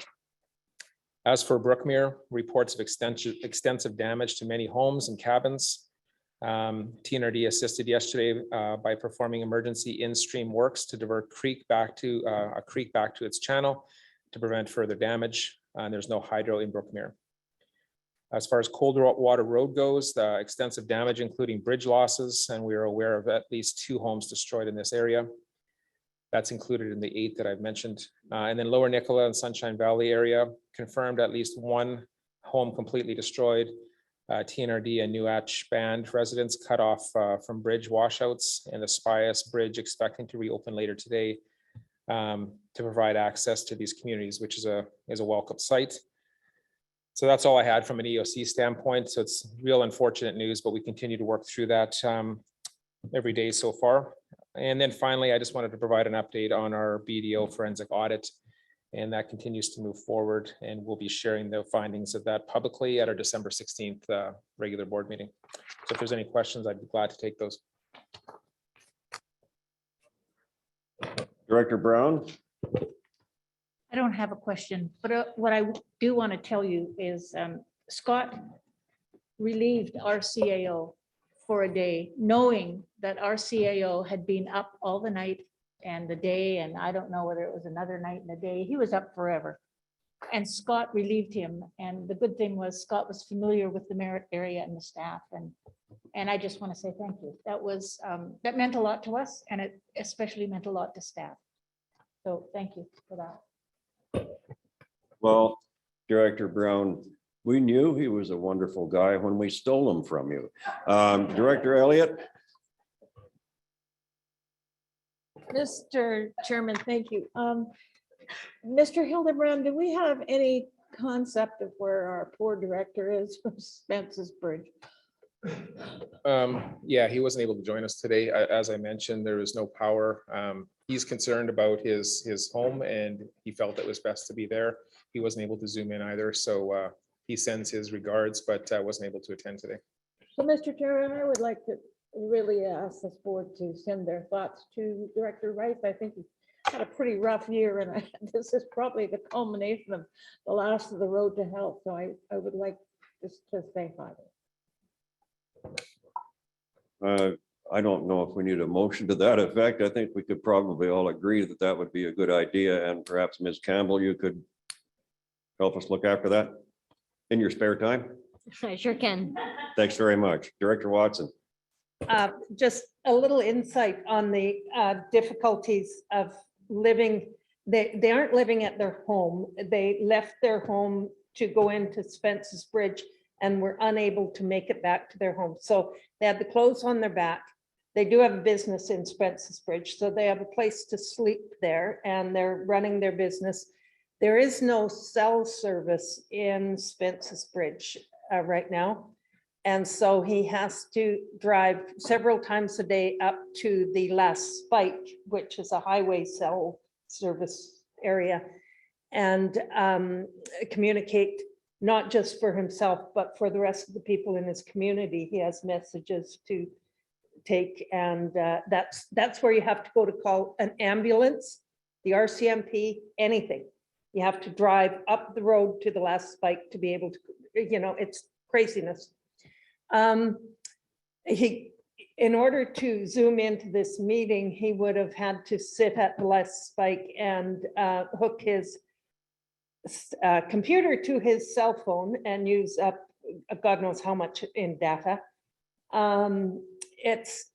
As for Brookmere, reports of extensive damage to many homes and cabins. TNRD assisted yesterday by performing emergency in-stream works to divert a creek back to its channel to prevent further damage. And there's no hydro in Brookmere. As far as Coldwater Road goes, extensive damage, including bridge losses, and we are aware of at least 2 homes destroyed in this area. That's included in the 8 that I've mentioned. And then Lower Nicola and Sunshine Valley area confirmed at least 1 home completely destroyed. TNRD and New Atch Band residents cut off from bridge washouts, and the Spias Bridge expecting to reopen later today to provide access to these communities, which is a welcome sight. So that's all I had from an EOC standpoint. So it's real unfortunate news, but we continue to work through that every day so far. And then finally, I just wanted to provide an update on our BDO forensic audit, and that continues to move forward, and we'll be sharing the findings of that publicly at our December 16th regular board meeting. So if there's any questions, I'd be glad to take those. Director Brown? I don't have a question, but what I do want to tell you is Scott relieved our CAO for a day, knowing that our CAO had been up all the night and the day, and I don't know whether it was another night and a day. He was up forever. And Scott relieved him. And the good thing was Scott was familiar with the Merritt area and the staff. And I just want to say thank you. That was, that meant a lot to us, and it especially meant a lot to staff. So thank you for that. Well, Director Brown, we knew he was a wonderful guy when we stole him from you. Director Elliott? Mr. Chairman, thank you. Mr. Hildebrand, do we have any concept of where our poor director is from Spence's Bridge? Yeah, he wasn't able to join us today. As I mentioned, there was no power. He's concerned about his home, and he felt it was best to be there. He wasn't able to zoom in either, so he sends his regards, but wasn't able to attend today. So, Mr. Chairman, I would like to really ask this board to send their thoughts to Director Rice. I think he had a pretty rough year, and this is probably the culmination of the last of the road to health. So I would like just to say hi. I don't know if we need a motion to that effect. I think we could probably all agree that that would be a good idea, and perhaps Ms. Campbell, you could help us look after that in your spare time. I sure can. Thanks very much. Director Watson. Just a little insight on the difficulties of living. They aren't living at their home. They left their home to go into Spence's Bridge and were unable to make it back to their home. So they had the clothes on their back. They do have a business in Spence's Bridge, so they have a place to sleep there, and they're running their business. There is no cell service in Spence's Bridge right now. And so he has to drive several times a day up to the last spike, which is a highway cell service area, and communicate not just for himself, but for the rest of the people in his community. He has messages to take, and that's where you have to go to call an ambulance, the RCMP, anything. You have to drive up the road to the last spike to be able to, it's craziness. In order to zoom into this meeting, he would have had to sit at the last spike and hook his computer to his cell phone and use up God knows how much in data. It's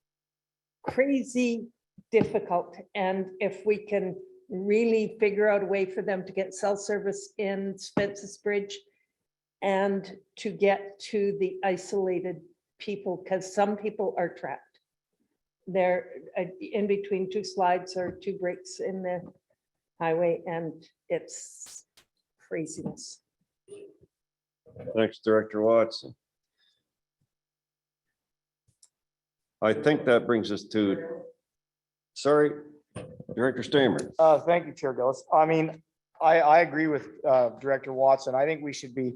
crazy difficult, and if we can really figure out a way for them to get cell service in Spence's Bridge and to get to the isolated people, because some people are trapped. They're in between 2 slides or 2 breaks in the highway, and it's craziness. Thanks, Director Watson. I think that brings us to, sorry, Director Stamer. Thank you, Chair Gillis. I mean, I agree with Director Watson. I think we should be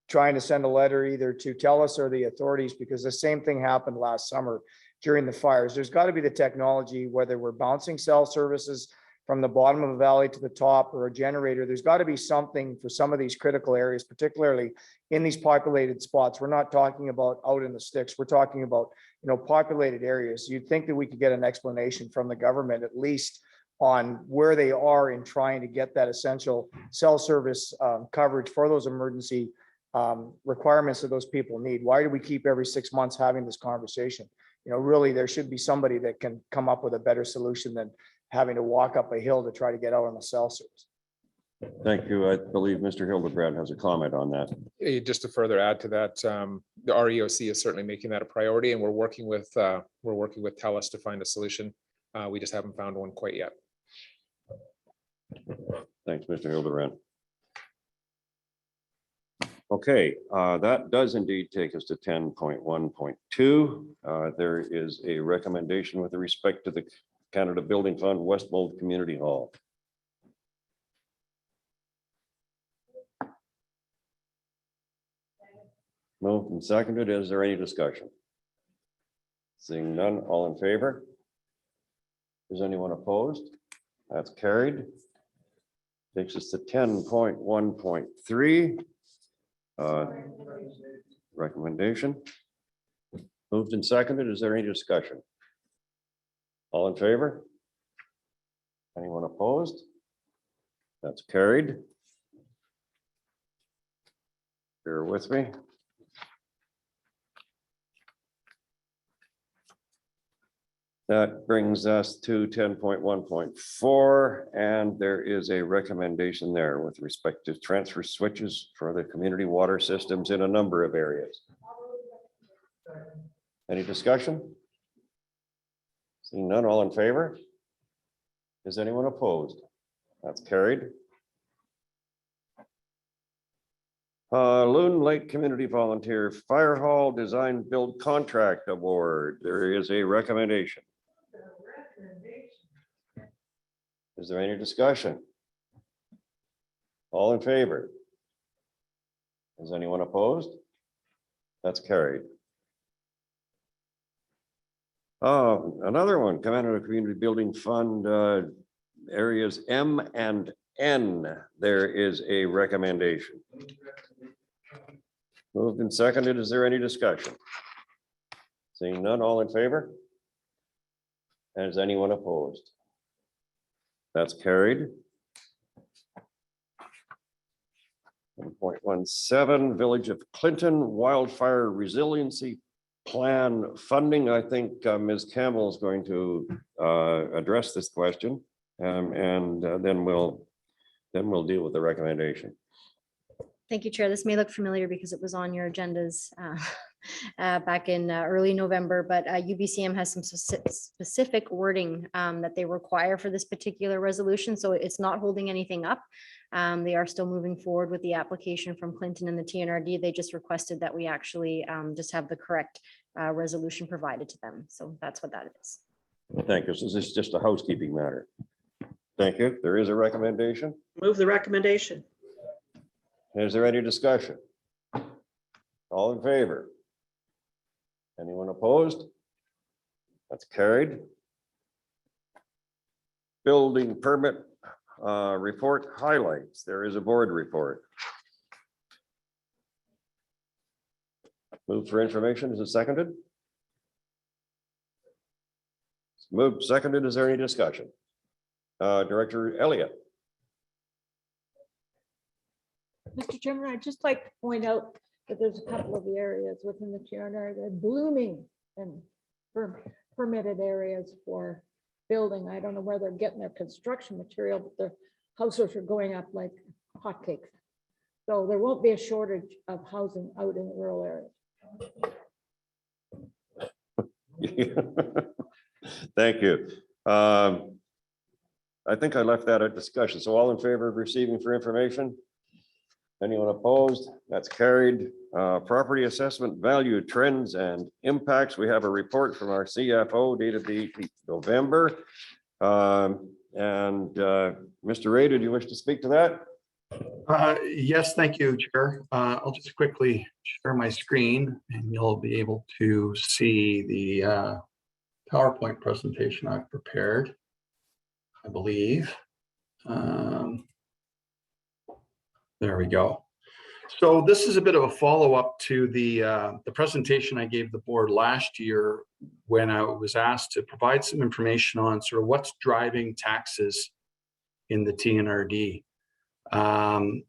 trying to send a letter either to TELUS or the authorities, because the same thing happened last summer. during the fires. There's got to be the technology, whether we're bouncing cell services from the bottom of a valley to the top or a generator. There's got to be something for some of these critical areas, particularly in these populated spots. We're not talking about out in the sticks. We're talking about, populated areas. You'd think that we could get an explanation from the government, at least on where they are in trying to get that essential cell service coverage for those emergency requirements that those people need. Why do we keep every 6 months having this conversation? Really, there should be somebody that can come up with a better solution than having to walk up a hill to try to get out on the cell service. Thank you. I believe Mr. Hildebrand has a comment on that. Just to further add to that, the REOC is certainly making that a priority, and we're working with TELUS to find a solution. We just haven't found one quite yet. Thanks, Mr. Hildebrand. Okay, that does indeed take us to 10.1.2. There is a recommendation with respect to the Canada Building Fund Westmold Community Hall. Moved and seconded. Is there any discussion? Seeing none, all in favor? Is anyone opposed? That's carried. Takes us to 10.1.3. Recommendation. Moved and seconded. Is there any discussion? All in favor? Anyone opposed? That's carried. Bear with me. That brings us to 10.1.4, and there is a recommendation there with respect to transfer switches for the community water systems in a number of areas. Any discussion? Seeing none, all in favor? Is anyone opposed? That's carried. Loon Lake Community Volunteer Fire Hall Design Build Contract Award. There is a recommendation. Is there any discussion? All in favor? Is anyone opposed? That's carried. Another one, Canada Community Building Fund areas M and N. There is a recommendation. Moved and seconded. Is there any discussion? Seeing none, all in favor? And is anyone opposed? That's carried. 1.17, Village of Clinton Wildfire Resiliency Plan funding. I think Ms. Campbell is going to address this question, and then we'll deal with the recommendation. Thank you, Chair. This may look familiar because it was on your agendas back in early November, but UBCM has some specific wording that they require for this particular resolution, so it's not holding anything up. They are still moving forward with the application from Clinton and the TNRD. They just requested that we actually just have the correct resolution provided to them. So that's what that is. Thank you. So this is just a housekeeping matter. Thank you. There is a recommendation. Move the recommendation. Is there any discussion? All in favor? Anyone opposed? That's carried. Building permit report highlights. There is a board report. Move for information. Is it seconded? Moved, seconded. Is there any discussion? Director Elliott. Mr. Chairman, I'd just like to point out that there's a couple of areas within the TRNR that are blooming and permitted areas for building. I don't know where they're getting their construction material, but their houses are going up like hotcakes. So there won't be a shortage of housing out in the rural areas. Thank you. I think I left that at discussion. So all in favor of receiving for information? Anyone opposed? That's carried. Property assessment value trends and impacts. We have a report from our CFO dated the 18th of November. Mr. Ray, did you wish to speak to that? Yes, thank you, Chair. I'll just quickly share my screen and you'll be able to see the PowerPoint presentation I've prepared, I believe. There we go. So this is a bit of a follow-up to the presentation I gave the board last year when I was asked to provide some information on sort of what's driving taxes in the TNRD. And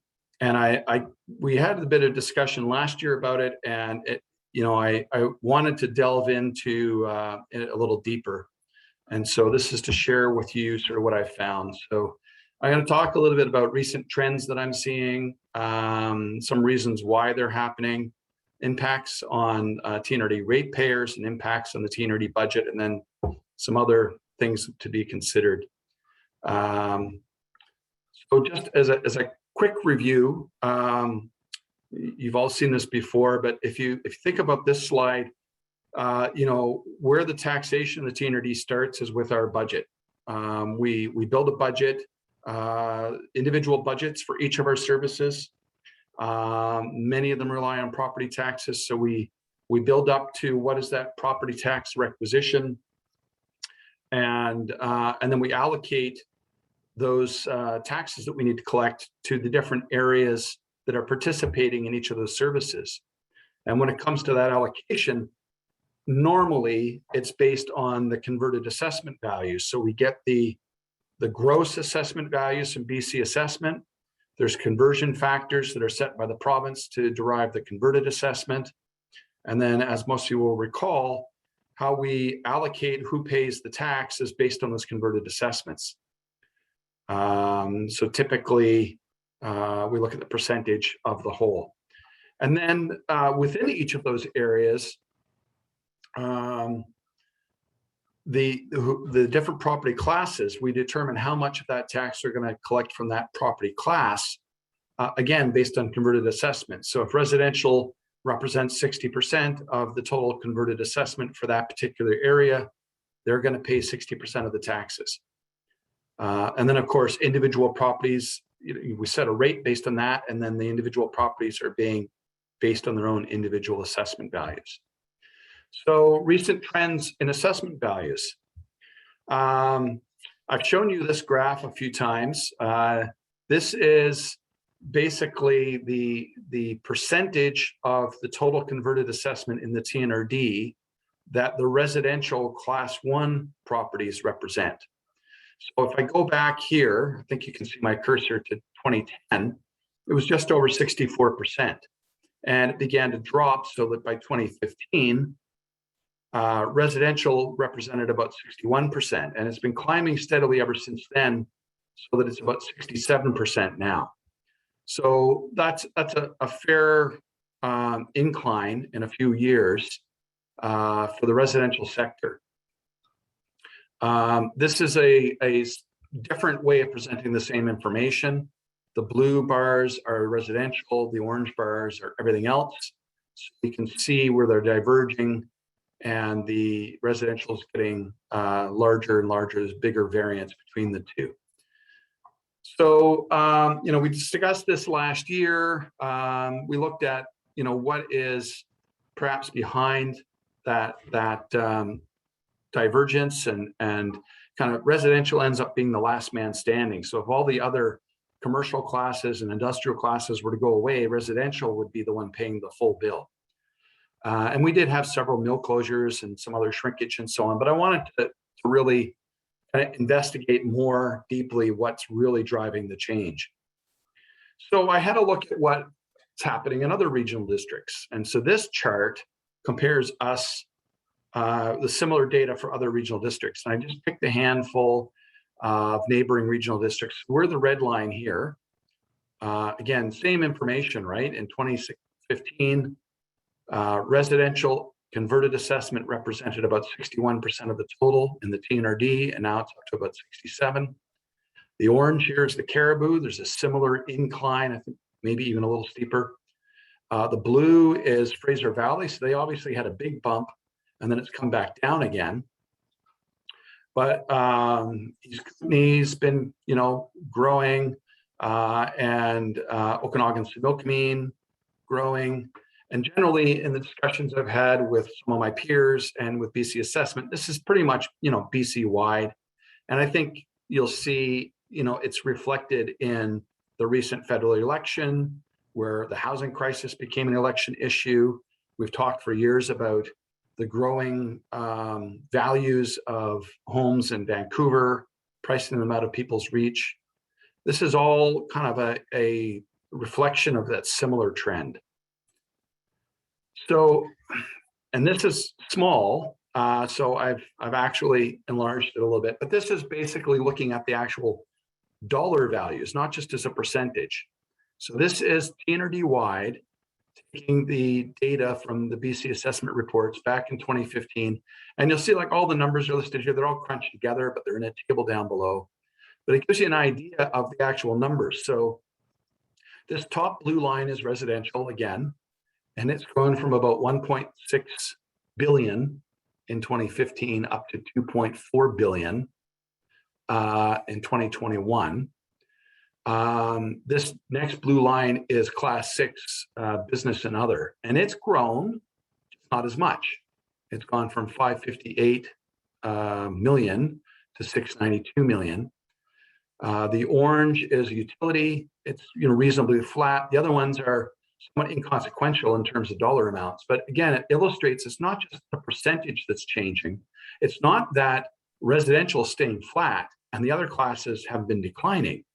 we had a bit of discussion last year about it, and I wanted to delve into it a little deeper. And so this is to share with you sort of what I found. So I'm going to talk a little bit about recent trends that I'm seeing, some reasons why they're happening, impacts on TNRD ratepayers and impacts on the TNRD budget, and then some other things to be considered. So just as a quick review, you've all seen this before, but if you think about this slide, where the taxation of the TNRD starts is with our budget. We build a budget, individual budgets for each of our services. Many of them rely on property taxes, so we build up to what is that property tax requisition, and then we allocate those taxes that we need to collect to the different areas that are participating in each of those services. And when it comes to that allocation, normally it's based on the converted assessment values. So we get the gross assessment values from BC assessment. There's conversion factors that are set by the province to derive the converted assessment. And then, as most of you will recall, how we allocate who pays the tax is based on those converted assessments. So typically, we look at the percentage of the whole. And then within each of those areas, the different property classes, we determine how much of that tax we're going to collect from that property class, again, based on converted assessment. So if residential represents 60% of the total converted assessment for that particular area, they're going to pay 60% of the taxes. And then, of course, individual properties, we set a rate based on that, and then the individual properties are being based on their own individual assessment values. So recent trends in assessment values. I've shown you this graph a few times. This is basically the percentage of the total converted assessment in the TNRD that the residential class 1 properties represent. So if I go back here, I think you can see my cursor to 2010, it was just over 64%. And it began to drop so that by 2015, residential represented about 61%, and it's been climbing steadily ever since then, so that it's about 67% now. So that's a fair incline in a few years for the residential sector. This is a different way of presenting the same information. The blue bars are residential, the orange bars are everything else. So you can see where they're diverging, and the residential is getting larger and larger. There's bigger variance between the two. So, we discussed this last year. We looked at, what is perhaps behind that divergence, and kind of residential ends up being the last man standing. So if all the other commercial classes and industrial classes were to go away, residential would be the one paying the full bill. And we did have several mill closures and some other shrinkage and so on, but I wanted to really investigate more deeply what's really driving the change. So I had a look at what's happening in other regional districts. And so this chart compares us, the similar data for other regional districts. And I just picked a handful of neighboring regional districts. We're the red line here. Again, same information, right? In 2015, residential converted assessment represented about 61% of the total in the TNRD, and now it's up to about 67. The orange here is the Caribou. There's a similar incline, I think maybe even a little steeper. The blue is Fraser Valley, so they obviously had a big bump, and then it's come back down again. But East Kootenay's been, growing, and Okanagan-Similkameen growing. And generally, in the discussions I've had with some of my peers and with BC Assessment, this is pretty much, BC wide. And I think you'll see, it's reflected in the recent federal election, where the housing crisis became an election issue. We've talked for years about the growing values of homes in Vancouver, pricing them out of people's reach. This is all kind of a reflection of that similar trend. So, and this is small, so I've actually enlarged it a little bit, but this is basically looking at the actual dollar values, not just as a percentage. So this is TNRD wide, taking the data from the BC assessment reports back in 2015. And you'll see like all the numbers are listed here. They're all crunched together, but they're in a table down below. But it gives you an idea of the actual numbers. So this top blue line is residential again, and it's grown from about 1.6 billion in 2015 up to 2.4 billion in 2021. This next blue line is class 6 business and other, and it's grown, not as much. It's gone from 558 million to 692 million. The orange is utility. It's reasonably flat. The other ones are somewhat inconsequential in terms of dollar amounts, but again, it illustrates it's not just the percentage that's changing. It's not that residential is staying flat and the other classes have been declining.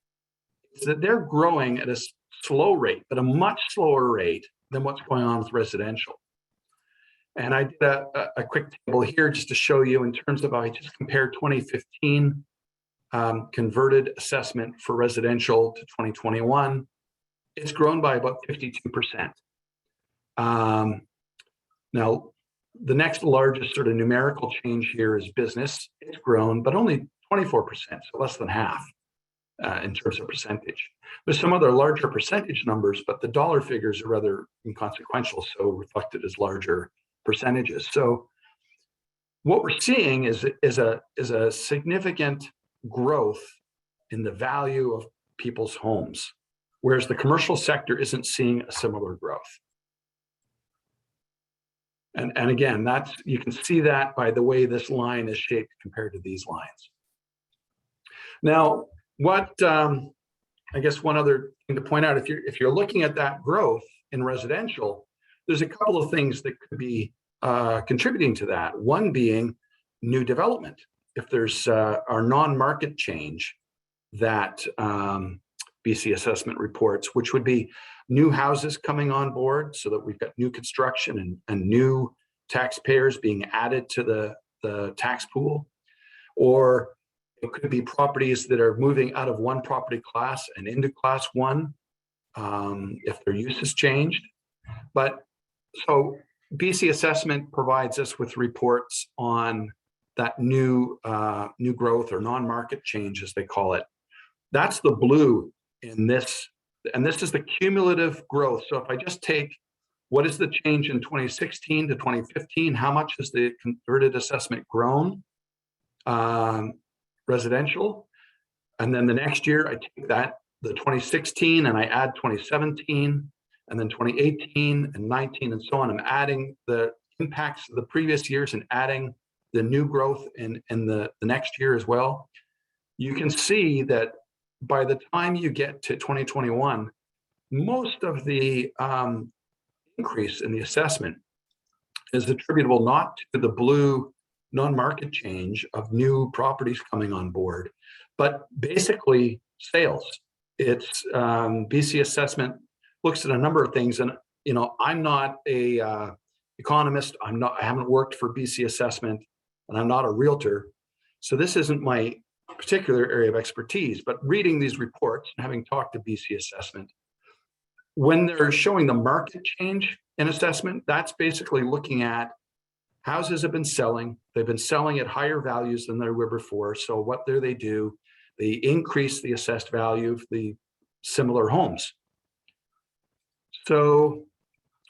It's that they're growing at a slow rate, but a much slower rate than what's going on with residential. And I did a quick table here just to show you in terms of, I just compared 2015 converted assessment for residential to 2021. It's grown by about 52%. Now, the next largest sort of numerical change here is business. It's grown, but only 24%, so less than half in terms of percentage. There's some other larger percentage numbers, but the dollar figures are rather inconsequential, so reflected as larger percentages. So what we're seeing is a significant growth in the value of people's homes, whereas the commercial sector isn't seeing a similar growth. And again, you can see that by the way this line is shaped compared to these lines. Now, I guess one other thing to point out, if you're looking at that growth in residential, there's a couple of things that could be contributing to that. One being new development. If there's our non-market change that BC assessment reports, which would be new houses coming on board so that we've got new construction and new taxpayers being added to the tax pool, or it could be properties that are moving out of one property class and into class 1 if their use has changed. But so BC assessment provides us with reports on that new growth or non-market change, as they call it. That's the blue in this, and this is the cumulative growth. So if I just take what is the change in 2016 to 2015, how much has the converted assessment grown, residential, and then the next year I take the 2016 and I add 2017, and then 2018 and 19 and so on. I'm adding the impacts of the previous years and adding the new growth in the next year as well. You can see that by the time you get to 2021, most of the increase in the assessment is attributable not to the blue non-market change of new properties coming on board, but basically sales. It's BC assessment looks at a number of things, and I'm not a economist. I haven't worked for BC assessment, and I'm not a realtor, so this isn't my particular area of expertise. But reading these reports and having talked to BC assessment, when they're showing the market change in assessment, that's basically looking at houses have been selling. They've been selling at higher values than they were before. So what do? They increase the assessed value of the similar homes. So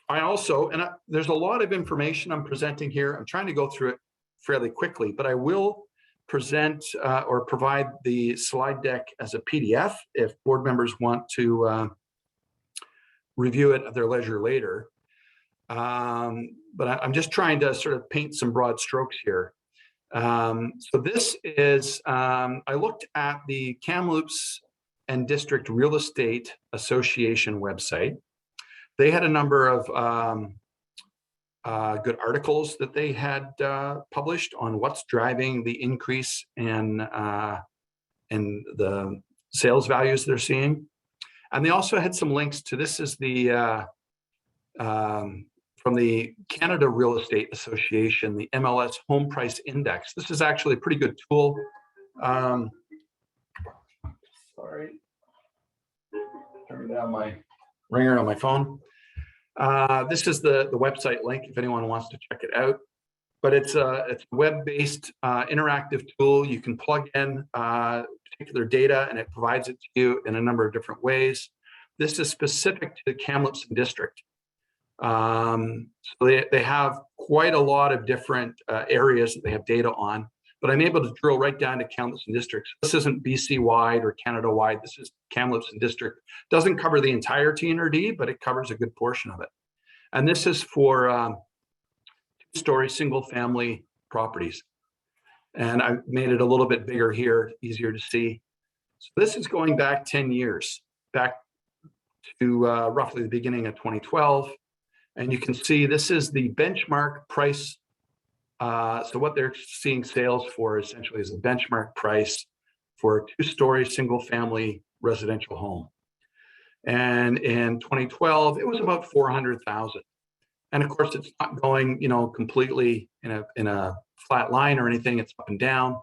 I also, and there's a lot of information I'm presenting here. I'm trying to go through it fairly quickly, but I will present or provide the slide deck as a PDF if board members want to review it at their leisure later. But I'm just trying to sort of paint some broad strokes here. So this is, I looked at the Kamloops and District Real Estate Association website. They had a number of good articles that they had published on what's driving the increase in the sales values they're seeing. And they also had some links to, this is the from the Canada Real Estate Association, the MLS Home Price Index. This is actually a pretty good tool. Sorry, turning down my ringer on my phone. This is the website link if anyone wants to check it out. But it's a web-based interactive tool. You can plug in particular data and it provides it to you in a number of different ways. This is specific to the Kamloops District. So they have quite a lot of different areas that they have data on, but I'm able to drill right down to Kamloops District. This isn't BC-wide or Canada-wide. This is Kamloops District. Doesn't cover the entire TNRD, but it covers a good portion of it. And this is for two-story single-family properties. And I made it a little bit bigger here, easier to see. So this is going back 10 years, back to roughly the beginning of 2012. And you can see this is the benchmark price. So what they're seeing sales for essentially is a benchmark price for a two-story single-family residential home. And in 2012, it was about 400,000. And of course, it's not going, completely in a flat line or anything. It's up and down.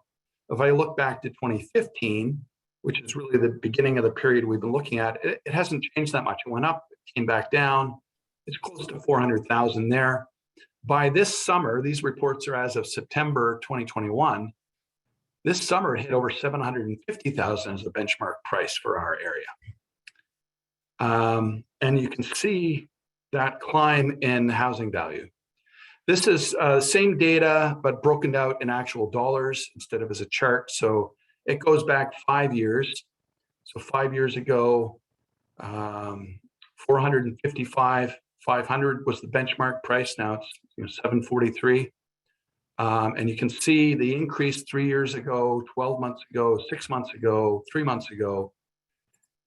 If I look back to 2015, which is really the beginning of the period we've been looking at, it hasn't changed that much. It went up, it came back down. It's close to 400,000 there. By this summer, these reports are as of September 2021. This summer hit over 750,000 as a benchmark price for our area. And you can see that climb in housing value. This is same data, but broken out in actual dollars instead of as a chart. So it goes back 5 years. So 5 years ago, 455,500 was the benchmark price. Now it's 743. And you can see the increase 3 years ago, 12 months ago, 6 months ago, 3 months ago.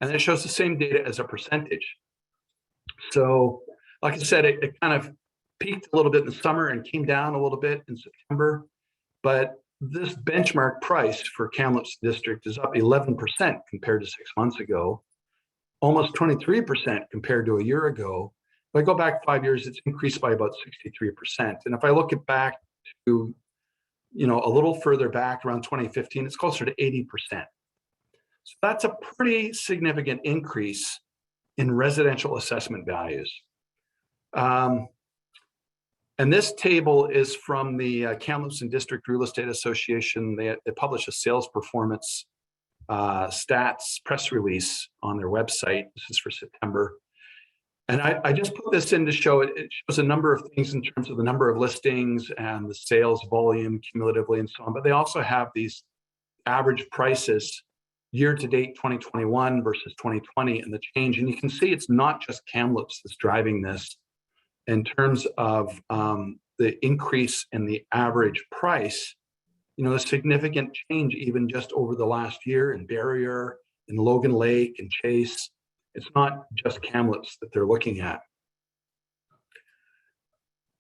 And it shows the same data as a percentage. So like I said, it kind of peaked a little bit in the summer and came down a little bit in September. But this benchmark price for Kamloops District is up 11% compared to 6 months ago, almost 23% compared to a year ago. If I go back 5 years, it's increased by about 63%. And if I look at back to, a little further back around 2015, it's closer to 80%. So that's a pretty significant increase in residential assessment values. And this table is from the Kamloops and District Real Estate Association. They publish a sales performance stats press release on their website. This is for September. And I just put this in to show it. It shows a number of things in terms of the number of listings and the sales volume cumulatively and so on. But they also have these average prices year to date 2021 versus 2020 and the change. And you can see it's not just Kamloops that's driving this in terms of the increase in the average price. A significant change even just over the last year in Barrier, in Logan Lake and Chase. It's not just Kamloops that they're looking at.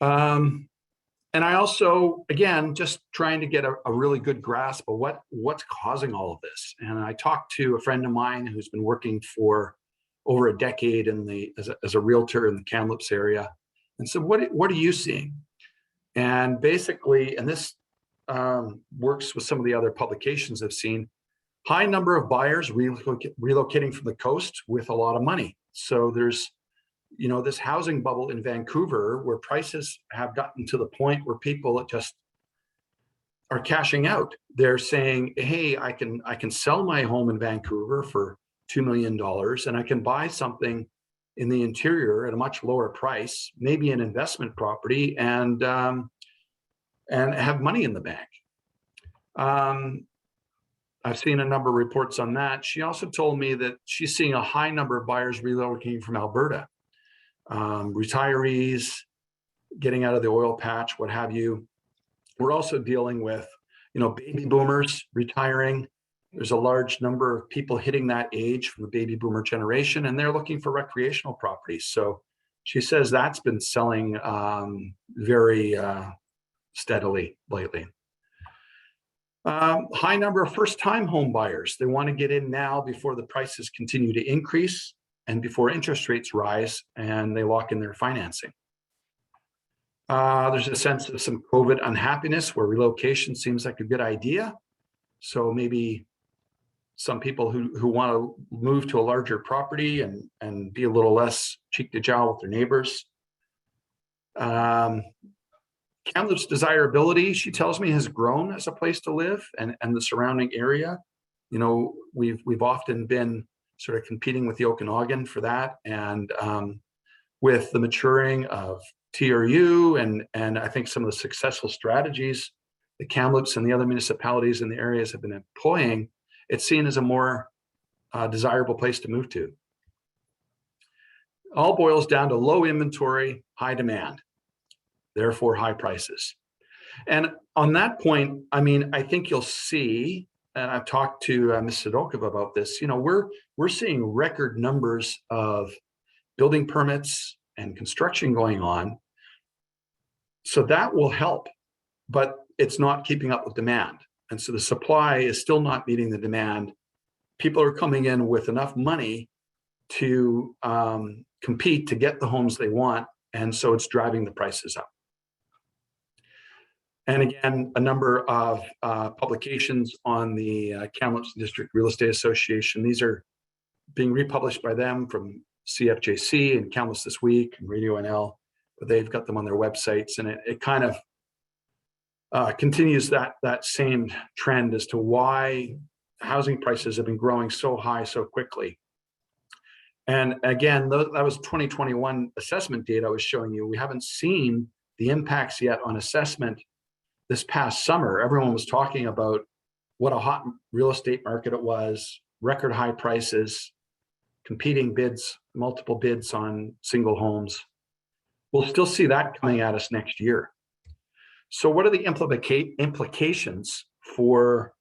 And I also, again, just trying to get a really good grasp of what's causing all of this. And I talked to a friend of mine who's been working for over a decade as a realtor in the Kamloops area. And so what are you seeing? And basically, and this works with some of the other publications I've seen, high number of buyers relocating from the coast with a lot of money. So there's, this housing bubble in Vancouver where prices have gotten to the point where people just are cashing out. They're saying, hey, I can sell my home in Vancouver for $2 million and I can buy something in the interior at a much lower price, maybe an investment property, and have money in the bank. I've seen a number of reports on that. She also told me that she's seeing a high number of buyers relocating from Alberta, retirees, getting out of the oil patch, what have you. We're also dealing with, baby boomers retiring. There's a large number of people hitting that age from the baby boomer generation, and they're looking for recreational properties. So she says that's been selling very steadily lately. High number of first-time home buyers. They want to get in now before the prices continue to increase and before interest rates rise, and they lock in their financing. There's a sense of some COVID unhappiness where relocation seems like a good idea. So maybe some people who want to move to a larger property and be a little less cheek to jowl with their neighbors. Kamloops' desirability, she tells me, has grown as a place to live, and the surrounding area. We've often been sort of competing with the Okanagan for that, and with the maturing of TRU and I think some of the successful strategies that Kamloops and the other municipalities in the areas have been employing, it's seen as a more desirable place to move to. All boils down to low inventory, high demand, therefore high prices. And on that point, I think you'll see, and I've talked to Ms. Sadokova about this, we're seeing record numbers of building permits and construction going on. So that will help, but it's not keeping up with demand. And so the supply is still not meeting the demand. People are coming in with enough money to compete to get the homes they want. And so it's driving the prices up. And again, a number of publications on the Kamloops District Real Estate Association. These are being republished by them from CFJC and Kamloops This Week and Radio NL, but they've got them on their websites, and it kind of continues that same trend as to why housing prices have been growing so high so quickly. And again, that was 2021 assessment data I was showing you. We haven't seen the impacts yet on assessment. This past summer, everyone was talking about what a hot real estate market it was, record high prices, competing bids, multiple bids on single homes. We'll still see that coming at us next year. So what are the implications for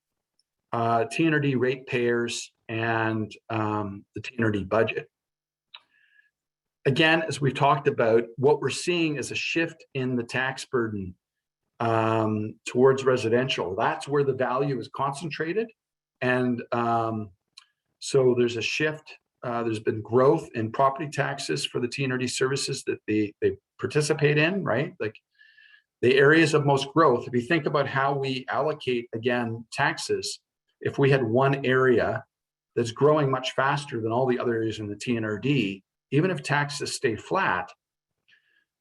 TNRD ratepayers and the TNRD budget? Again, as we've talked about, what we're seeing is a shift in the tax burden towards residential. That's where the value is concentrated. And so there's a shift. There's been growth in property taxes for the TNRD services that they participate in, right? Like the areas of most growth, if you think about how we allocate, again, taxes, if we had one area that's growing much faster than all the other areas in the TNRD, even if taxes stay flat,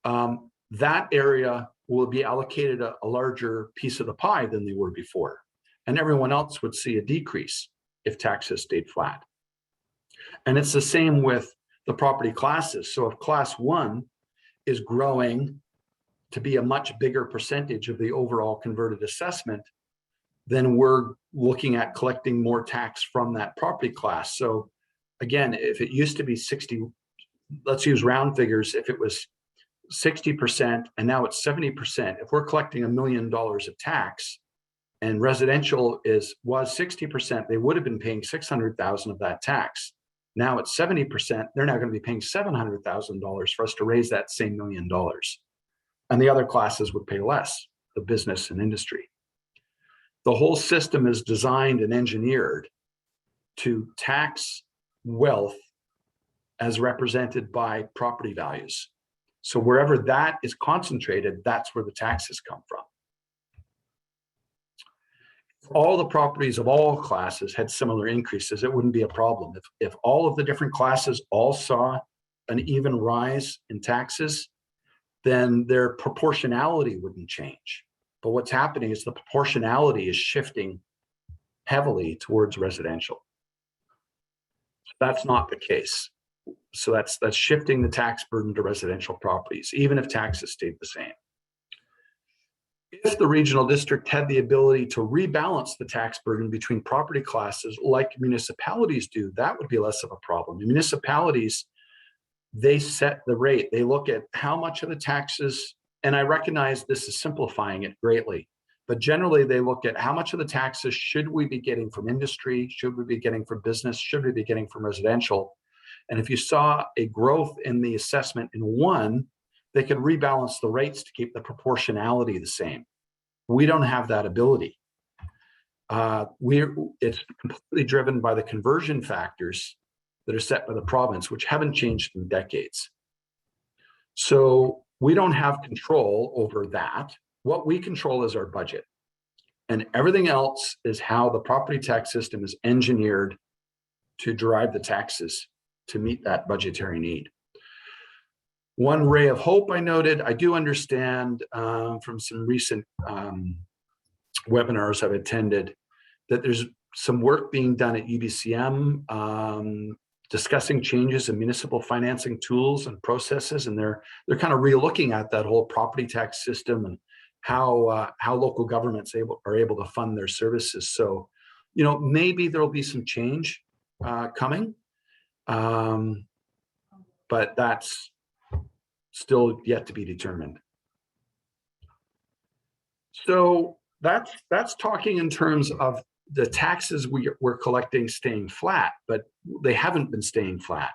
that area will be allocated a larger piece of the pie than they were before. And everyone else would see a decrease if taxes stayed flat. And it's the same with the property classes. So if class 1 is growing to be a much bigger percentage of the overall converted assessment, then we're looking at collecting more tax from that property class. So again, if it used to be 60, let's use round figures, if it was 60% and now it's 70%, if we're collecting $1 million of tax and residential was 60%, they would have been paying $600,000 of that tax. Now it's 70%, they're now going to be paying $700,000 for us to raise that same $1 million. And the other classes would pay less, the business and industry. The whole system is designed and engineered to tax wealth as represented by property values. So wherever that is concentrated, that's where the taxes come from. If all the properties of all classes had similar increases, it wouldn't be a problem. If all of the different classes all saw an even rise in taxes, then their proportionality wouldn't change. But what's happening is the proportionality is shifting heavily towards residential. That's not the case. So that's shifting the tax burden to residential properties, even if taxes stayed the same. If the regional district had the ability to rebalance the tax burden between property classes like municipalities do, that would be less of a problem. The municipalities, they set the rate. They look at how much of the taxes And I recognize this is simplifying it greatly, but generally they look at how much of the taxes should we be getting from industry, should we be getting from business, should we be getting from residential? And if you saw a growth in the assessment in one, they could rebalance the rates to keep the proportionality the same. We don't have that ability. It's completely driven by the conversion factors that are set by the province, which haven't changed in decades. So we don't have control over that. What we control is our budget. And everything else is how the property tax system is engineered to drive the taxes to meet that budgetary need. One ray of hope I noted, I do understand from some recent webinars I've attended that there's some work being done at UBCM discussing changes in municipal financing tools and processes, and they're kind of re-looking at that whole property tax system and how local governments are able to fund their services. So, you know, maybe there'll be some change coming, but that's still yet to be determined. So that's talking in terms of the taxes we're collecting staying flat, but they haven't been staying flat.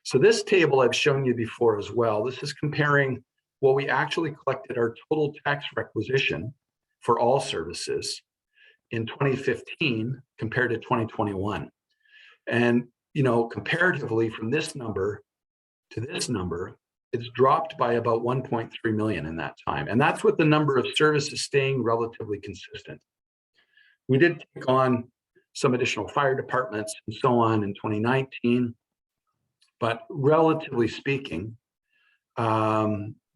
So this table I've shown you before as well. This is comparing what we actually collected, our total tax requisition for all services in 2015 compared to 2021. And, you know, comparatively from this number to this number, it's dropped by about 1.3 million in that time. And that's with the number of services staying relatively consistent. We did take on some additional fire departments and so on in 2019, but relatively speaking,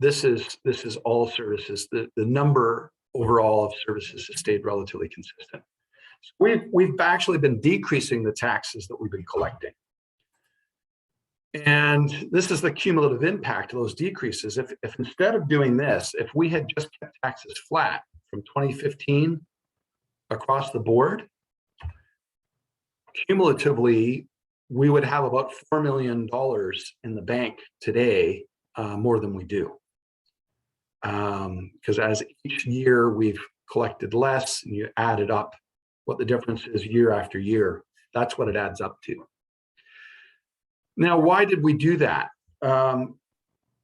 this is all services. The number overall of services has stayed relatively consistent. So we've actually been decreasing the taxes that we've been collecting. And this is the cumulative impact of those decreases. If instead of doing this, if we had just kept taxes flat from 2015 across the board, cumulatively, we would have about $4 million in the bank today, more than we do. Because as each year we've collected less and you add it up, what the difference is year after year, that's what it adds up to. Now, why did we do that?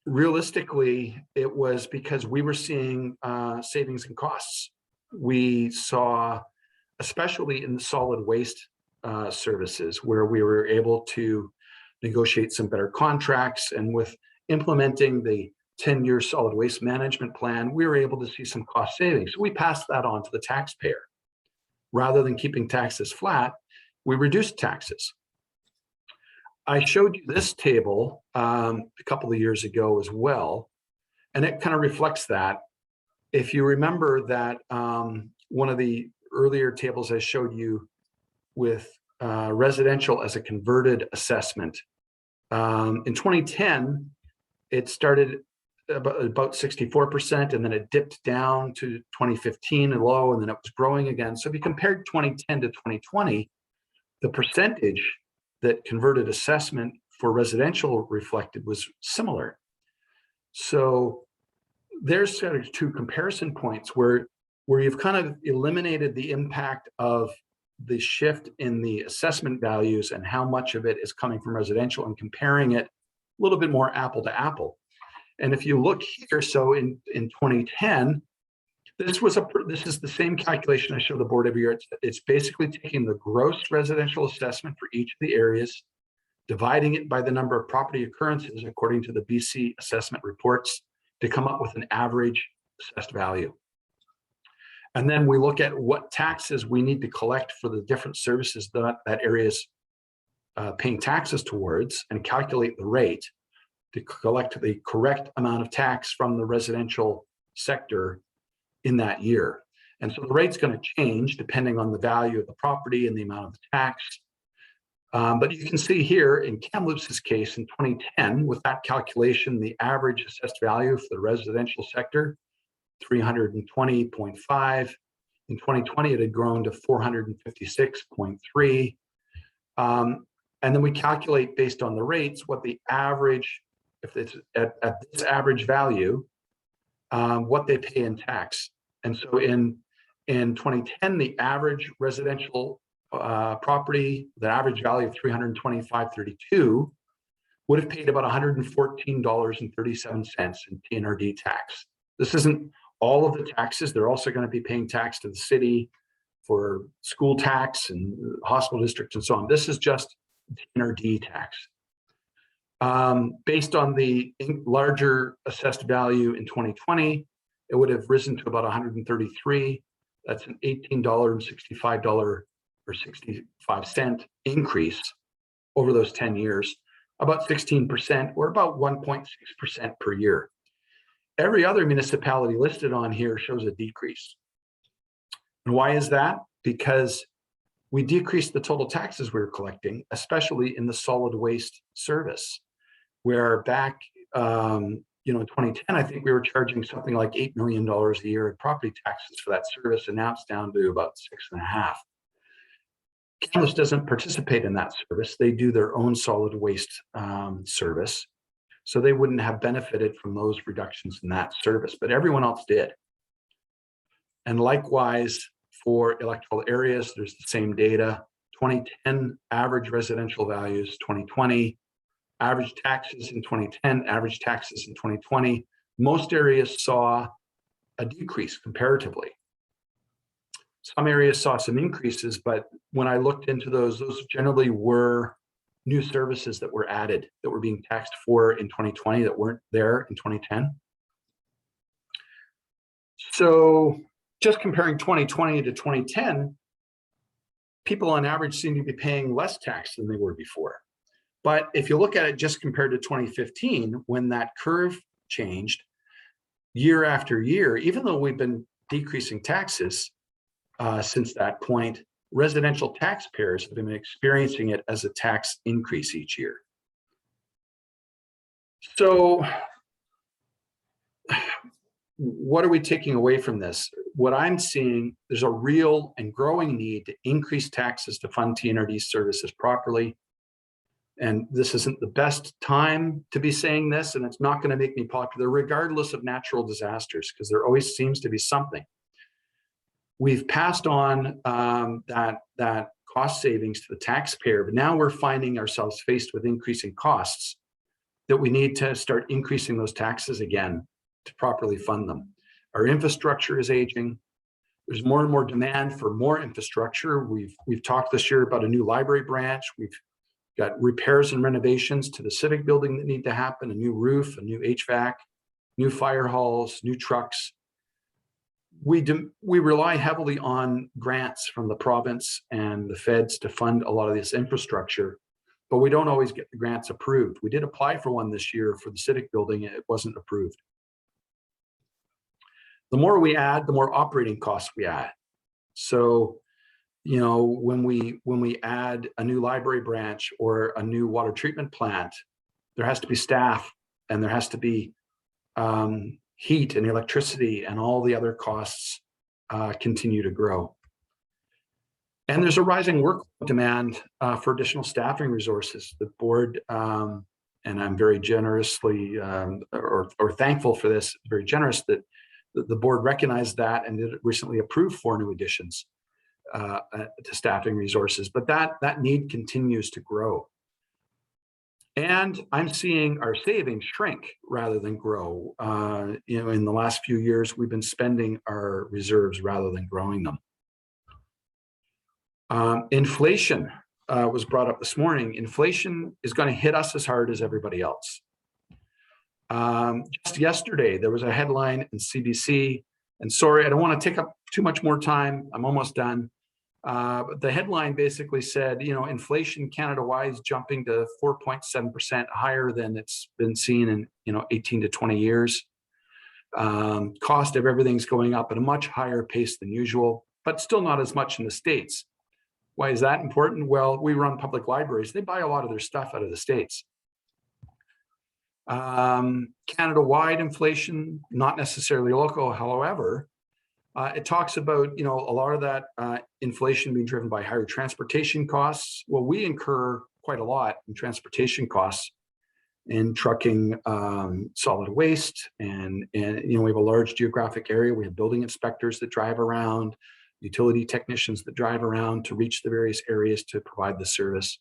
Realistically, it was because we were seeing savings in costs. We saw, especially in the solid waste services, where we were able to negotiate some better contracts, and with implementing the 10-year solid waste management plan, we were able to see some cost savings. So we passed that on to the taxpayer. Rather than keeping taxes flat, we reduced taxes. I showed you this table a couple of years ago as well, and it kind of reflects that. If you remember that one of the earlier tables I showed you with residential as a converted assessment, in 2010, it started about 64%, and then it dipped down to 2015 and low, and then it was growing again. So if you compared 2010 to 2020, the percentage that converted assessment for residential reflected was similar. So there's sort of two comparison points where you've kind of eliminated the impact of the shift in the assessment values and how much of it is coming from residential, and comparing it a little bit more apple to apple. And if you look here, so in 2010, this is the same calculation I show the board every year. It's basically taking the gross residential assessment for each of the areas, dividing it by the number of property occurrences according to the BC assessment reports to come up with an average assessed value. And then we look at what taxes we need to collect for the different services that area is paying taxes towards, and calculate the rate to collect the correct amount of tax from the residential sector in that year. And so the rate's going to change depending on the value of the property and the amount of the tax. But you can see here in Kamloops's case in 2010, with that calculation, the average assessed value for the residential sector, 320.5. In 2020, it had grown to 456.3. And then we calculate based on the rates what the average, if it's at this average value, what they pay in tax. And so in 2010, the average residential property, the average value of $325.32 would have paid about $114.37 in TNRD tax. This isn't all of the taxes. They're also going to be paying tax to the city for school tax and hospital districts and so on. This is just TNRD tax. Based on the larger assessed value in 2020, it would have risen to about 133. That's an $18.65 or 65 cent increase over those 10 years, about 16% or about 1.6% per year. Every other municipality listed on here shows a decrease. And why is that? Because we decreased the total taxes we were collecting, especially in the solid waste service, where back in 2010, I think we were charging something like $8 million a year in property taxes for that service, and now it's down to about 6.5. Kamloops doesn't participate in that service. They do their own solid waste service. So they wouldn't have benefited from those reductions in that service, but everyone else did. And likewise, for electoral areas, there's the same data. 2010 average residential values, 2020, average taxes in 2010, average taxes in 2020. Most areas saw a decrease comparatively. Some areas saw some increases, but when I looked into those generally were new services that were added, that were being taxed for in 2020 that weren't there in 2010. So just comparing 2020 to 2010, people on average seem to be paying less tax than they were before. But if you look at it just compared to 2015, when that curve changed year after year, even though we've been decreasing taxes since that point, residential taxpayers have been experiencing it as a tax increase each year. So what are we taking away from this? What I'm seeing, there's a real and growing need to increase taxes to fund TNRD services properly. And this isn't the best time to be saying this, and it's not going to make me popular regardless of natural disasters, because there always seems to be something. We've passed on that cost savings to the taxpayer, but now we're finding ourselves faced with increasing costs that we need to start increasing those taxes again to properly fund them. Our infrastructure is aging. There's more and more demand for more infrastructure. We've talked this year about a new library branch. We've got repairs and renovations to the civic building that need to happen, a new roof, a new HVAC, new fire halls, new trucks. We rely heavily on grants from the province and the feds to fund a lot of this infrastructure, but we don't always get the grants approved. We did apply for one this year for the civic building. It wasn't approved. The more we add, the more operating costs we add. So, when we add a new library branch or a new water treatment plant, there has to be staff and there has to be heat and electricity, and all the other costs continue to grow. And there's a rising work demand for additional staffing resources. The board, and I'm very generously or thankful for this, very generous that the board recognized that and did recently approve 4 new additions to staffing resources, but that need continues to grow. And I'm seeing our savings shrink rather than grow. In the last few years, we've been spending our reserves rather than growing them. Inflation was brought up this morning. Inflation is going to hit us as hard as everybody else. Just yesterday, there was a headline in CBC, and sorry, I don't want to take up too much more time. I'm almost done. But the headline basically said, inflation Canada-wide is jumping to 4.7% higher than it's been seen in 18 to 20 years. Cost of everything's going up at a much higher pace than usual, but still not as much in the States. Why is that important? Well, we run public libraries. They buy a lot of their stuff out of the States. Canada-wide inflation, not necessarily local, however, it talks about, a lot of that inflation being driven by higher transportation costs. Well, we incur quite a lot in transportation costs. in trucking solid waste. And, we have a large geographic area. We have building inspectors that drive around, utility technicians that drive around to reach the various areas to provide the service.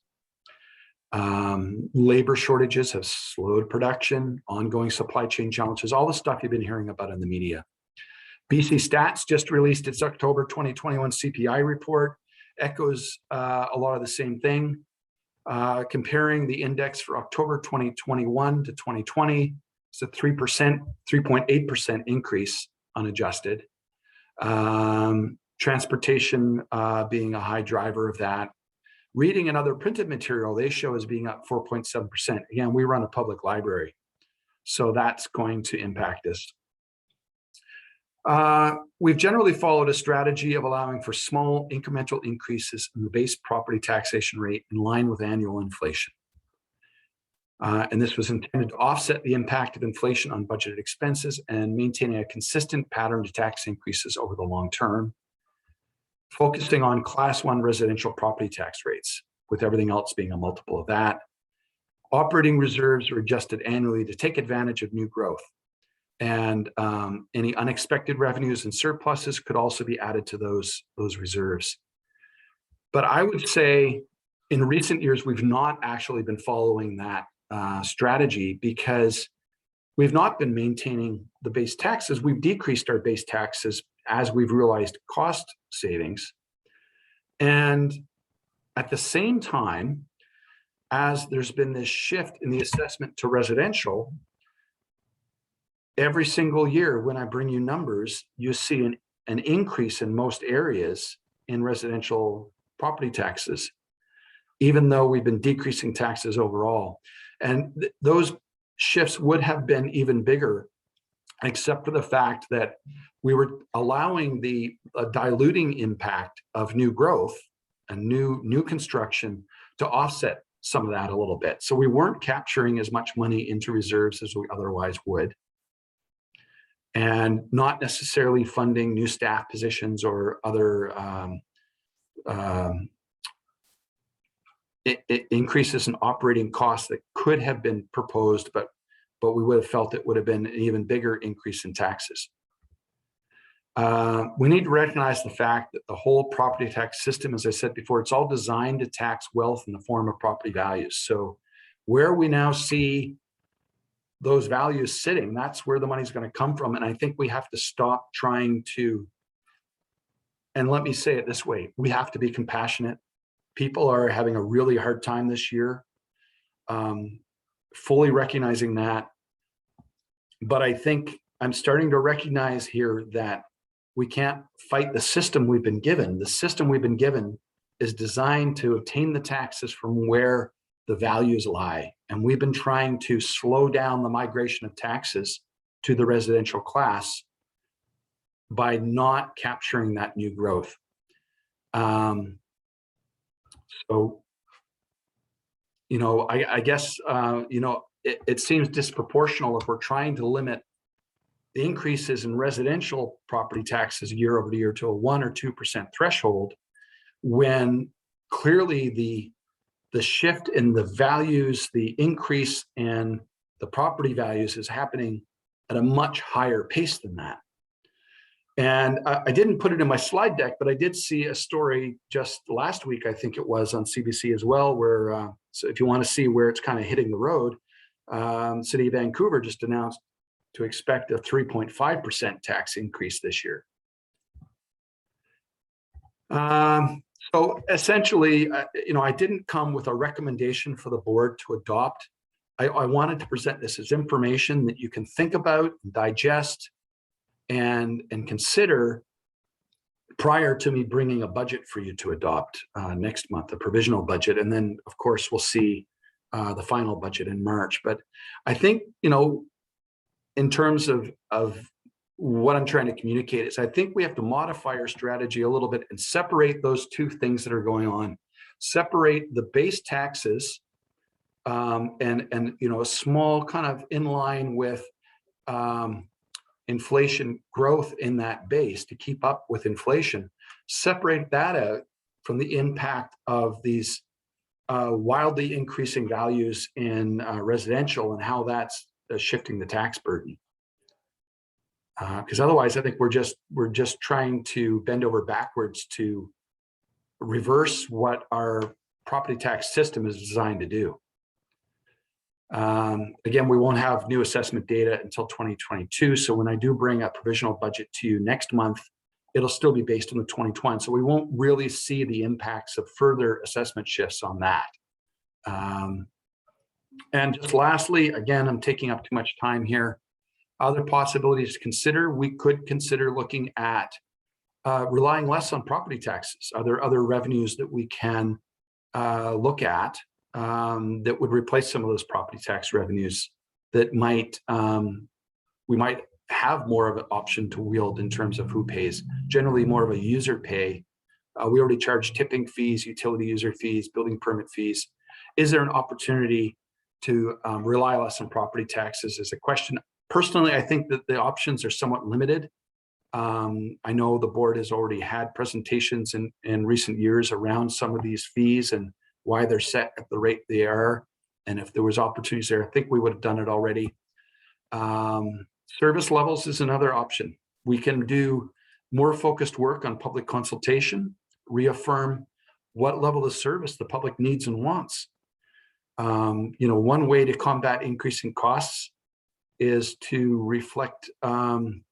Labor shortages have slowed production, ongoing supply chain challenges, all the stuff you've been hearing about in the media. BC Stats just released its October 2021 CPI report, echoes a lot of the same thing. Comparing the index for October 2021 to 2020, it's a 3.8% increase unadjusted. Transportation being a high driver of that. Reading and other printed material, they show as being up 4.7%. Again, we run a public library, so that's going to impact us. We've generally followed a strategy of allowing for small incremental increases in the base property taxation rate in line with annual inflation. And this was intended to offset the impact of inflation on budgeted expenses and maintaining a consistent pattern to tax increases over the long term, focusing on Class 1 residential property tax rates, with everything else being a multiple of that. Operating reserves are adjusted annually to take advantage of new growth. And any unexpected revenues and surpluses could also be added to those reserves. But I would say in recent years, we've not actually been following that strategy because we've not been maintaining the base taxes. We've decreased our base taxes as we've realized cost savings. And at the same time, as there's been this shift in the assessment to residential, every single year when I bring you numbers, you see an increase in most areas in residential property taxes, even though we've been decreasing taxes overall. And those shifts would have been even bigger, except for the fact that we were allowing the diluting impact of new growth and new construction to offset some of that a little bit. So we weren't capturing as much money into reserves as we otherwise would, and not necessarily funding new staff positions or other increases in operating costs that could have been proposed, but we would have felt it would have been an even bigger increase in taxes. We need to recognize the fact that the whole property tax system, as I said before, it's all designed to tax wealth in the form of property values. So where we now see those values sitting, that's where the money's going to come from. And I think we have to stop trying to, and let me say it this way, we have to be compassionate. People are having a really hard time this year, fully recognizing that. But I think I'm starting to recognize here that we can't fight the system we've been given. The system we've been given is designed to obtain the taxes from where the values lie. And we've been trying to slow down the migration of taxes to the residential class by not capturing that new growth. So, I guess, it seems disproportional if we're trying to limit the increases in residential property taxes year over year to a 1 or 2% threshold, when clearly the shift in the values, the increase in the property values is happening at a much higher pace than that. And I didn't put it in my slide deck, but I did see a story just last week, I think it was on CBC as well, where, so if you want to see where it's kind of hitting the road, City of Vancouver just announced to expect a 3.5% tax increase this year. So essentially, I didn't come with a recommendation for the board to adopt. I wanted to present this as information that you can think about, digest, and consider prior to me bringing a budget for you to adopt next month, a provisional budget. And then, of course, we'll see the final budget in March. But I think, in terms of what I'm trying to communicate is I think we have to modify our strategy a little bit and separate those two things that are going on. Separate the base taxes and a small kind of in line with inflation growth in that base to keep up with inflation. Separate that out from the impact of these wildly increasing values in residential and how that's shifting the tax burden. Because otherwise, I think we're just trying to bend over backwards to reverse what our property tax system is designed to do. Again, we won't have new assessment data until 2022. So when I do bring a provisional budget to you next month, it'll still be based on the 2020. So we won't really see the impacts of further assessment shifts on that. And just lastly, again, I'm taking up too much time here. Other possibilities to consider, we could consider looking at relying less on property taxes. Are there other revenues that we can look at that would replace some of those property tax revenues that might we might have more of an option to wield in terms of who pays, generally more of a user pay. We already charge tipping fees, utility user fees, building permit fees. Is there an opportunity to rely less on property taxes is a question. Personally, I think that the options are somewhat limited. I know the board has already had presentations in recent years around some of these fees and why they're set at the rate they are. And if there was opportunities there, I think we would have done it already. Service levels is another option. We can do more focused work on public consultation, reaffirm what level of service the public needs and wants. One way to combat increasing costs is to reflect on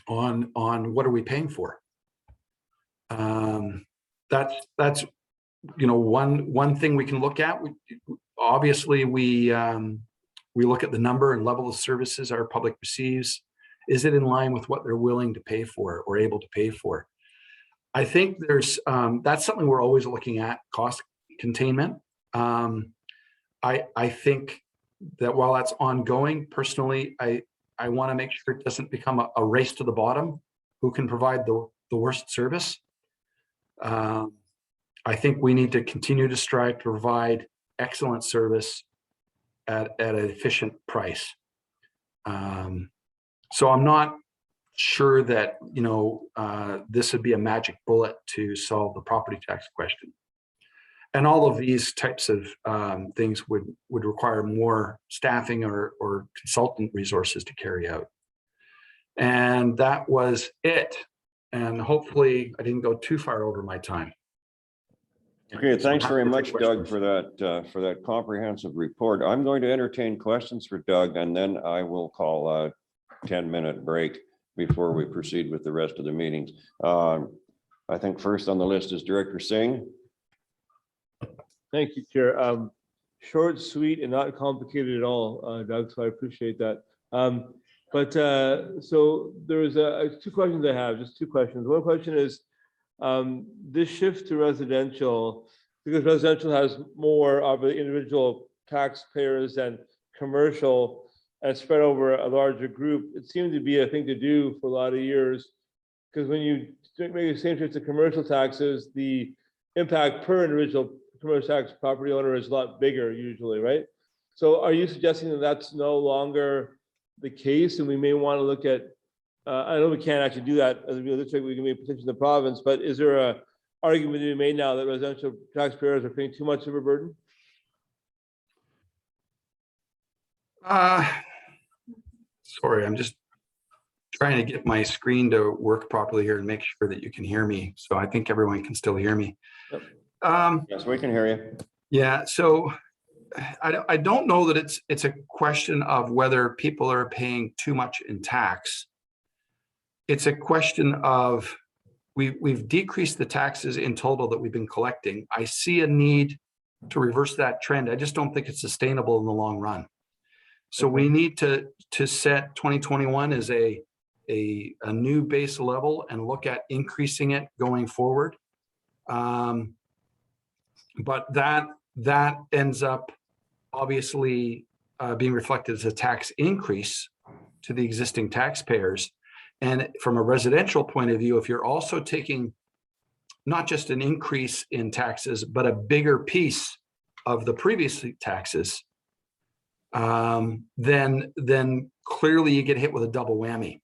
what are we paying for. That's one thing we can look at. Obviously we look at the number and level of services our public receives. Is it in line with what they're willing to pay for or able to pay for? I think there's that's something we're always looking at, cost containment. I think that while that's ongoing, personally, I want to make sure it doesn't become a race to the bottom, who can provide the worst service. I think we need to continue to strive to provide excellent service at an efficient price. So I'm not sure that this would be a magic bullet to solve the property tax question. And all of these types of things would require more staffing or consultant resources to carry out. And that was it. And hopefully I didn't go too far over my time. Okay, thanks very much, Doug, for that comprehensive report. I'm going to entertain questions for Doug, and then I will call a 10-minute break before we proceed with the rest of the meetings. I think first on the list is Director Singh. Thank you, Chair. Short, sweet, and not complicated at all, Doug, so I appreciate that. So there's two questions I have, just two questions. One question is, this shift to residential, because residential has more of the individual taxpayers than commercial and spread over a larger group, it seemed to be a thing to do for a lot of years. Because when you make the same shift to commercial taxes, the impact per individual commercial tax property owner is a lot bigger usually, right? So are you suggesting that that's no longer the case and we may want to look at, I know we can't actually do that as a real district, we can make petition the province, but is there a argument to be made now that residential taxpayers are paying too much of a burden? Sorry, I'm just trying to get my screen to work properly here and make sure that you can hear me. So I think everyone can still hear me. Yep. Yes, we can hear you. Yeah, so I don't know that it's a question of whether people are paying too much in tax. It's a question of we've decreased the taxes in total that we've been collecting. I see a need to reverse that trend. I just don't think it's sustainable in the long run. So we need to set 2021 as a new base level and look at increasing it going forward. But that ends up obviously being reflected as a tax increase to the existing taxpayers. And from a residential point of view, if you're also taking not just an increase in taxes, but a bigger piece of the previous taxes, then clearly you get hit with a double whammy.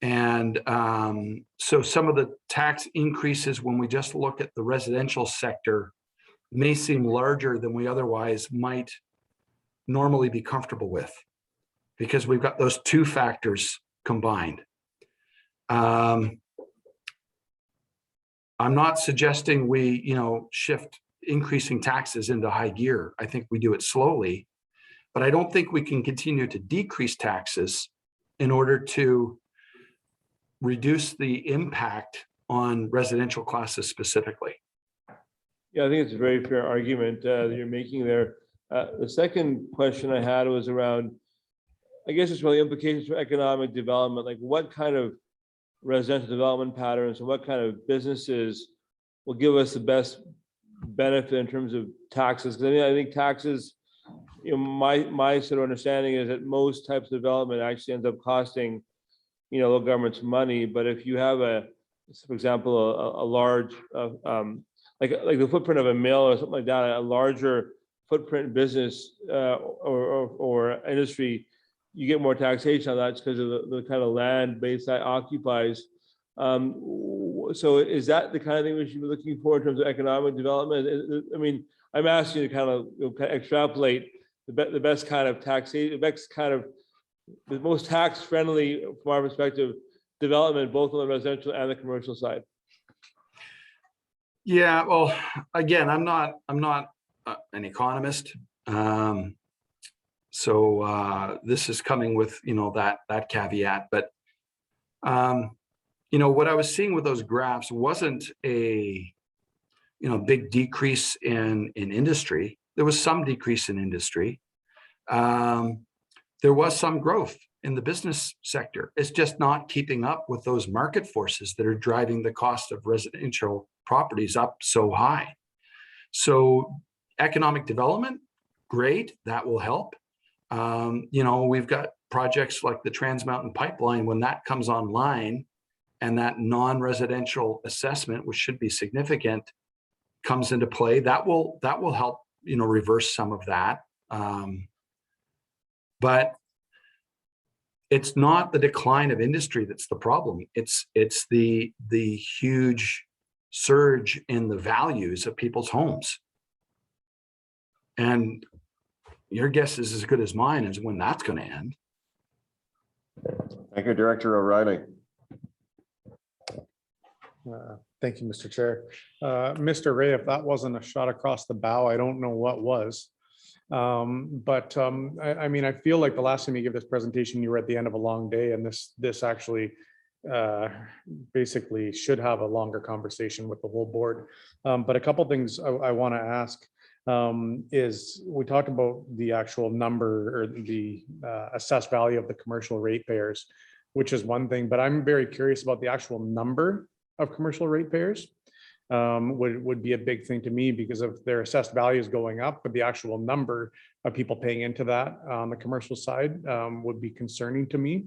And so some of the tax increases, when we just look at the residential sector, may seem larger than we otherwise might normally be comfortable with, because we've got those two factors combined. I'm not suggesting we, shift increasing taxes into high gear. I think we do it slowly, but I don't think we can continue to decrease taxes in order to reduce the impact on residential classes specifically. Yeah, I think it's a very fair argument that you're making there. The second question I had was around, I guess it's really implications for economic development, like what kind of residential development patterns and what kind of businesses will give us the best benefit in terms of taxes? Because I think taxes, my sort of understanding is that most types of development actually ends up costing, local governments money. But if you have for example, a large, like the footprint of a mill or something like that, a larger footprint business or industry, you get more taxation on that because of the kind of land base that occupies. So is that the kind of thing we should be looking for in terms of economic development? I mean, I'm asking you to kind of extrapolate the best kind of taxation, the most tax-friendly, from our perspective, development, both on the residential and the commercial side. Yeah, well, again, I'm not an economist. So this is coming with, that caveat, but what I was seeing with those graphs wasn't a, big decrease in industry. There was some decrease in industry. There was some growth in the business sector. It's just not keeping up with those market forces that are driving the cost of residential properties up so high. So economic development, great, that will help. We've got projects like the Trans Mountain Pipeline. When that comes online and that non-residential assessment, which should be significant, comes into play, that will help, reverse some of that. But it's not the decline of industry that's the problem. It's the huge surge in the values of people's homes. And your guess is as good as mine as when that's going to end. Thank you, Director O'Reilly. Thank you, Mr. Chair. Mr. Ray, if that wasn't a shot across the bow, I don't know what was. I mean, I feel like the last time you gave this presentation, you were at the end of a long day, and this actually basically should have a longer conversation with the whole board. But a couple things I want to ask is, we talked about the actual number or the assessed value of the commercial ratepayers, which is one thing, but I'm very curious about the actual number of commercial ratepayers. Would be a big thing to me, because if their assessed value is going up, but the actual number of people paying into that on the commercial side would be concerning to me.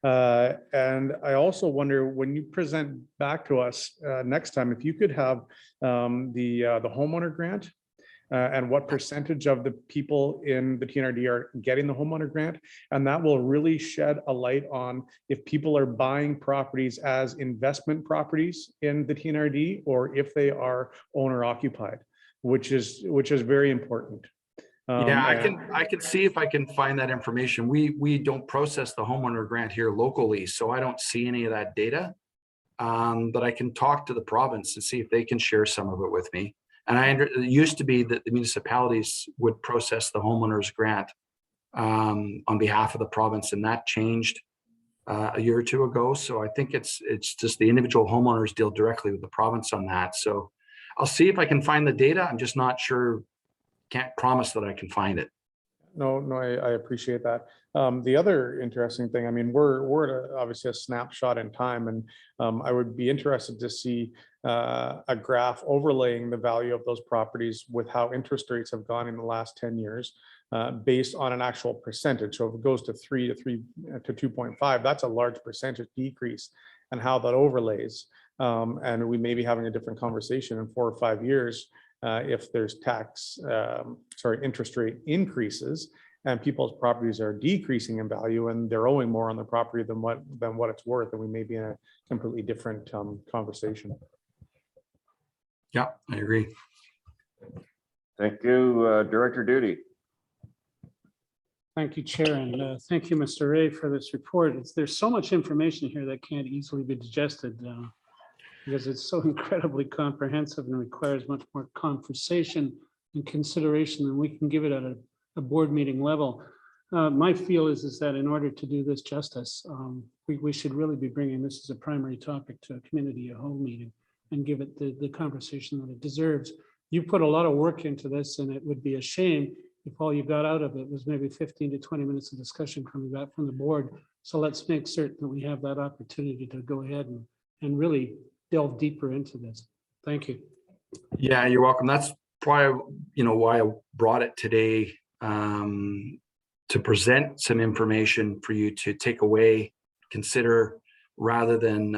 And I also wonder, when you present back to us next time, if you could have the homeowner grant and what percentage of the people in the TNRD are getting the homeowner grant. And that will really shed a light on if people are buying properties as investment properties in the TNRD, or if they are owner occupied, which is very important. Yeah, I can see if I can find that information. We don't process the homeowner grant here locally, so I don't see any of that data. But I can talk to the province and see if they can share some of it with me. And it used to be that the municipalities would process the homeowners grant on behalf of the province, and that changed a year or two ago. So I think it's just the individual homeowners deal directly with the province on that. So I'll see if I can find the data. I'm just not sure. Can't promise that I can find it. No, I appreciate that. The other interesting thing, I mean, we're at obviously a snapshot in time, and I would be interested to see a graph overlaying the value of those properties with how interest rates have gone in the last 10 years based on an actual percentage. So if it goes to 3 to 2.5, that's a large percentage decrease, and how that overlays. And we may be having a different conversation in 4 or 5 years if there's interest rate increases and people's properties are decreasing in value and they're owing more on the property than what it's worth, and we may be in a completely different conversation. Yeah, I agree. Thank you, Director Duty. Thank you, Chair, and thank you, Mr. Ray, for this report. There's so much information here that can't easily be digested because it's so incredibly comprehensive and requires much more conversation and consideration than we can give it at a board meeting level. My feel is that in order to do this justice, we should really be bringing this as a primary topic to a community, a whole meeting, and give it the conversation that it deserves. You put a lot of work into this, and it would be a shame if all you got out of it was maybe 15 to 20 minutes of discussion coming back from the board. So let's make certain that we have that opportunity to go ahead and really delve deeper into this. Thank you. Yeah, you're welcome. That's probably, why I brought it today, to present some information for you to take away, consider, rather than,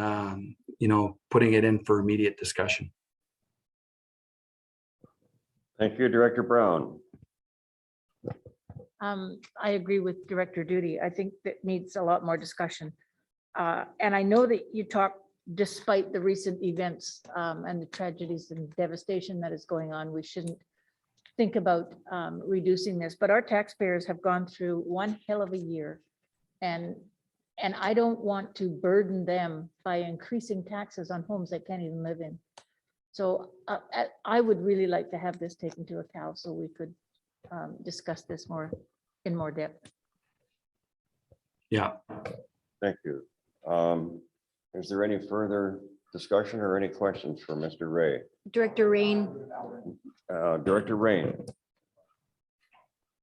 putting it in for immediate discussion. Thank you, Director Brown. I agree with Director Duty. I think that needs a lot more discussion. And I know that you talk, despite the recent events and the tragedies and devastation that is going on, we shouldn't think about reducing this, but our taxpayers have gone through one hell of a year. And I don't want to burden them by increasing taxes on homes they can't even live in. So I would really like to have this taken to account so we could discuss this in more depth. Yeah. Thank you. Is there any further discussion or any questions for Mr. Ray? Director Rain. Director Rain.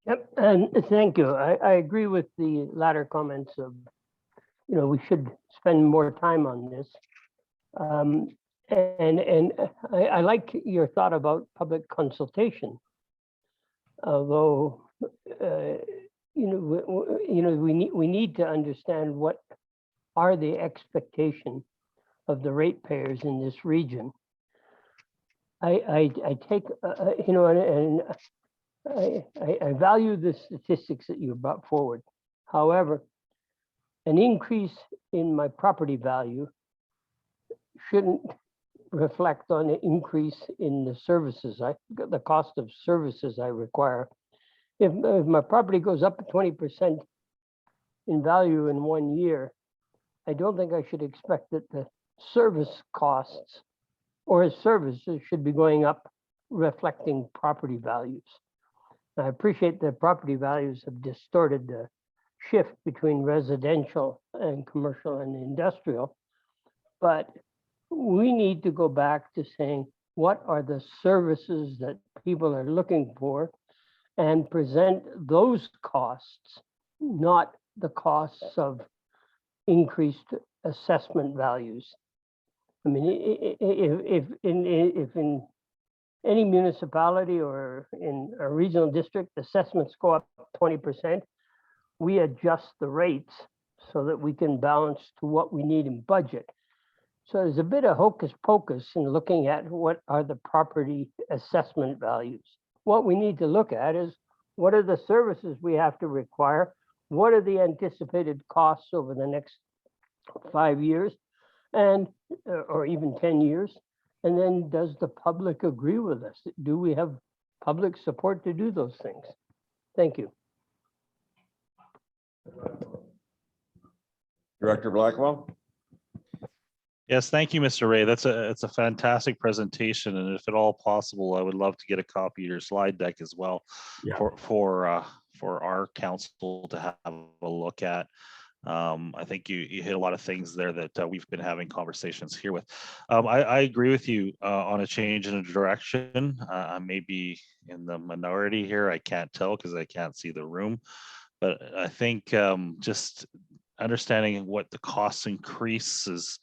Yep, and thank you. I agree with the latter comments of, we should spend more time on this. And I like your thought about public consultation. Although, we need to understand what are the expectations of the ratepayers in this region. I take, and I value the statistics that you brought forward. However, an increase in my property value shouldn't reflect on an increase in the services, the cost of services I require. If my property goes up 20% in value in 1 year, I don't think I should expect that the service costs or services should be going up reflecting property values. I appreciate that property values have distorted the shift between residential and commercial and industrial, but we need to go back to saying, what are the services that people are looking for, and present those costs, not the costs of increased assessment values. I mean, if in any municipality or in a regional district, assessments go up 20%, we adjust the rates so that we can balance to what we need in budget. So there's a bit of hocus pocus in looking at what are the property assessment values. What we need to look at is, what are the services we have to require? What are the anticipated costs over the next 5 years and or even 10 years? And then does the public agree with us? Do we have public support to do those things? Thank you. Director Blackwell. Yes, thank you, Mr. Ray. It's a fantastic presentation, and if at all possible, I would love to get a copy of your slide deck as well, for our council to have a look at. I think you hit a lot of things there that we've been having conversations here with. I agree with you on a change in a direction. I may be in the minority here. I can't tell because I can't see the room, but I think just understanding what the cost increases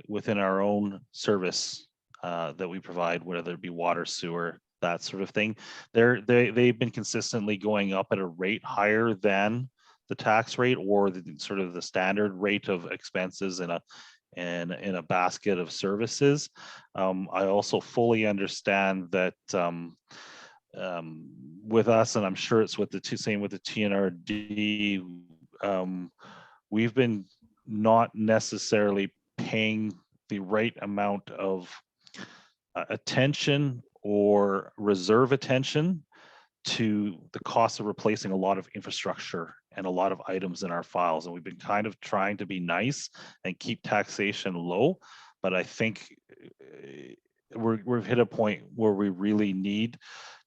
within our own service that we provide, whether it be water, sewer, that sort of thing. They've been consistently going up at a rate higher than the tax rate or the sort of the standard rate of expenses in a basket of services. I also fully understand that with us, and I'm sure it's with the same with the TNRD, we've been not necessarily paying the right amount of attention or reserve attention to the cost of replacing a lot of infrastructure and a lot of items in our files. And we've been kind of trying to be nice and keep taxation low. But I think we've hit a point where we really need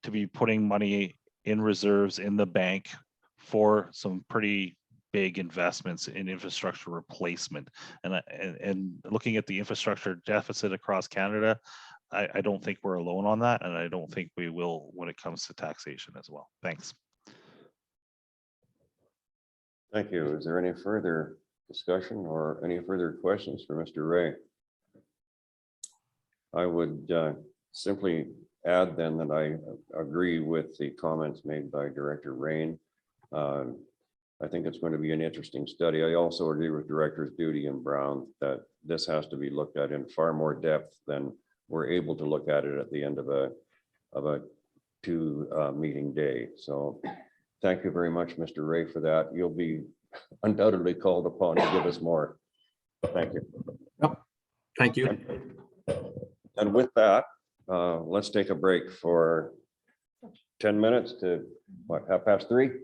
to be putting money in reserves in the bank for some pretty big investments in infrastructure replacement. And looking at the infrastructure deficit across Canada, I don't think we're alone on that, and I don't think we will when it comes to taxation as well. Thanks. Thank you. Is there any further discussion or any further questions for Mr. Ray? I would simply add then that I agree with the comments made by Director Rain. I think it's going to be an interesting study. I also agree with Directors Duty and Brown that this has to be looked at in far more depth than we're able to look at it at the end of a two meeting day. So thank you very much, Mr. Ray, for that. You'll be undoubtedly called upon to give us more. Thank you. Yep. Thank you. And with that, let's take a break for 10 minutes to what, 3:30?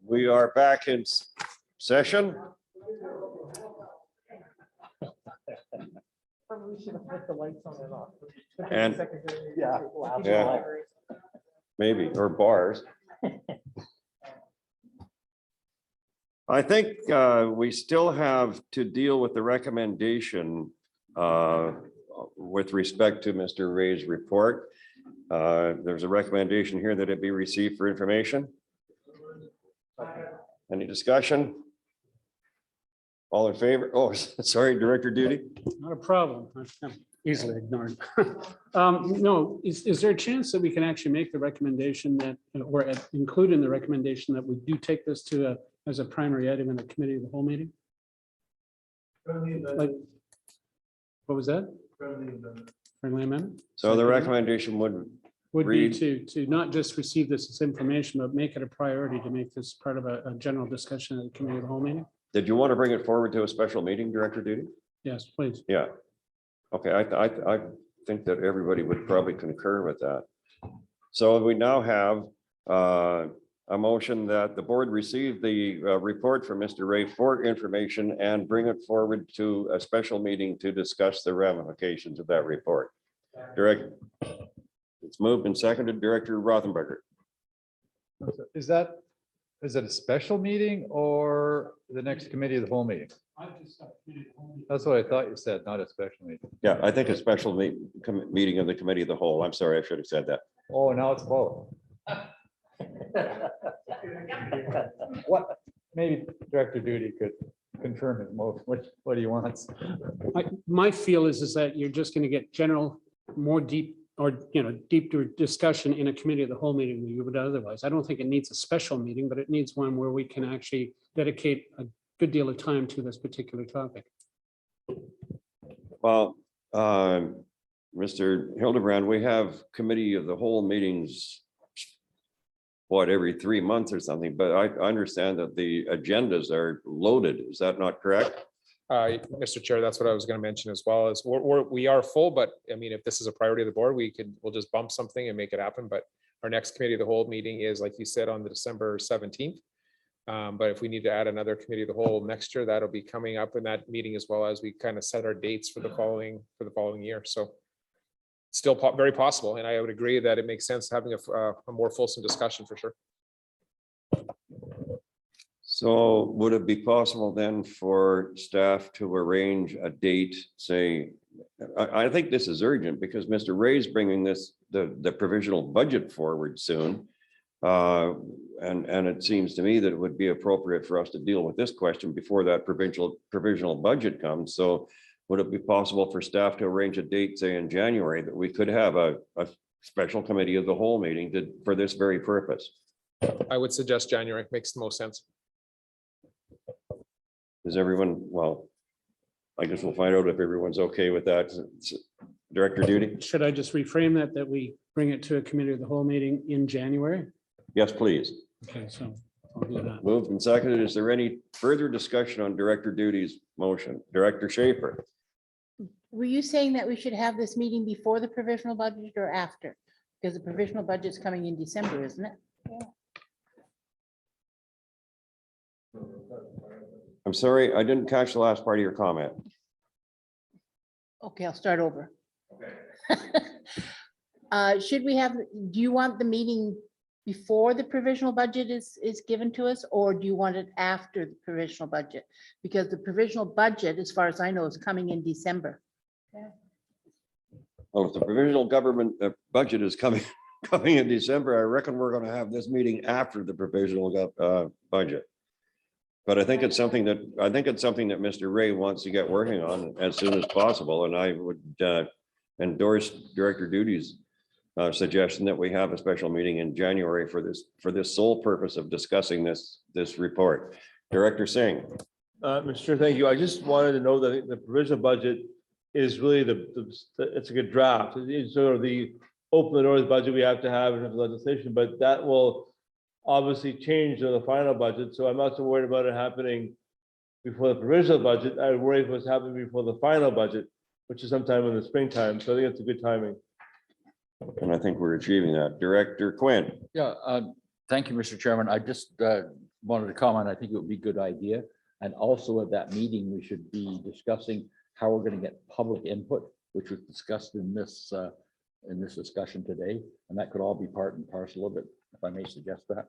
We are back in session. And yeah, maybe, or bars. I think we still have to deal with the recommendation with respect to Mr. Ray's report. There's a recommendation here that it be received for information. Any discussion? All in favor? Oh, sorry, Director Duty. Not a problem. I'm easily ignored. No, is there a chance that we can actually make the recommendation that, or include in the recommendation that we do take this to as a primary item in the committee of the whole meeting? Like, what was that? Friendly amendment? So the recommendation would be read- to not just receive this as information, but make it a priority to make this part of a general discussion at the committee of the whole meeting. Did you want to bring it forward to a special meeting, Director Duty? Yes, please. Yeah. Okay, I think that everybody would probably concur with that. So we now have a motion that the board receive the report from Mr. Ray for information and bring it forward to a special meeting to discuss the ramifications of that report. Direct. It's moved and seconded. Director Rothenberger. Is it a special meeting or the next committee of the whole meeting? That's what I thought you said, not a special meeting. Yeah, I think a special meeting of the committee of the whole. I'm sorry, I should have said that. Oh, now it's both. What, maybe Director Duty could confirm his motion, what he wants. My feel is that you're just going to get general, more deep, or, deeper discussion in a committee of the whole meeting than you would otherwise. I don't think it needs a special meeting, but it needs one where we can actually dedicate a good deal of time to this particular topic. Well, Mr. Hildebrand, we have committee of the whole meetings, what, every 3 months or something, but I understand that the agendas are loaded. Is that not correct? Mr. Chair, that's what I was going to mention as well, is we are full, but I mean, if this is a priority of the board, we'll just bump something and make it happen. But our next committee of the whole meeting is, like you said, on the December 17th. But if we need to add another committee of the whole next year, that'll be coming up in that meeting, as well as we kind of set our dates for the following year. So still very possible. And I would agree that it makes sense having a more fulsome discussion for sure. So would it be possible then for staff to arrange a date, say, I think this is urgent because Mr. Ray's bringing the provisional budget forward soon. And it seems to me that it would be appropriate for us to deal with this question before that provisional budget comes. So would it be possible for staff to arrange a date, say in January, that we could have a special committee of the whole meeting for this very purpose? I would suggest January makes the most sense. Is everyone, well, I guess we'll find out if everyone's okay with that. Director Duty? Should I just reframe that we bring it to a committee of the whole meeting in January? Yes, please. Okay, so I'll do that. Moved and seconded. Is there any further discussion on Director Duty's motion? Director Schaefer? Were you saying that we should have this meeting before the provisional budget or after? Because the provisional budget's coming in December, isn't it? I'm sorry, I didn't catch the last part of your comment. Okay, I'll start over. Should we have, do you want the meeting before the provisional budget is given to us, or do you want it after the provisional budget? Because the provisional budget, as far as I know, is coming in December. Well, if the provisional government budget is coming in December, I reckon we're going to have this meeting after the provisional budget. But I think it's something that Mr. Ray wants to get working on as soon as possible, and I would endorse Director Duty's suggestion that we have a special meeting in January for this sole purpose of discussing this report. Director Singh. Mr. Chair, thank you. I just wanted to know that the provisional budget is really it's a good draft. It's sort of the open the doors budget we have to have in terms of legislation, but that will obviously change to the final budget. So I'm not so worried about it happening before the provisional budget. I worry if it's happening before the final budget, which is sometime in the springtime. So I think it's a good timing. And I think we're achieving that. Director Quinn. Yeah, thank you, Mr. Chairman. I just wanted to comment, I think it would be a good idea. And also at that meeting, we should be discussing how we're going to get public input, which was discussed in this discussion today. And that could all be part and parcel of it, if I may suggest that.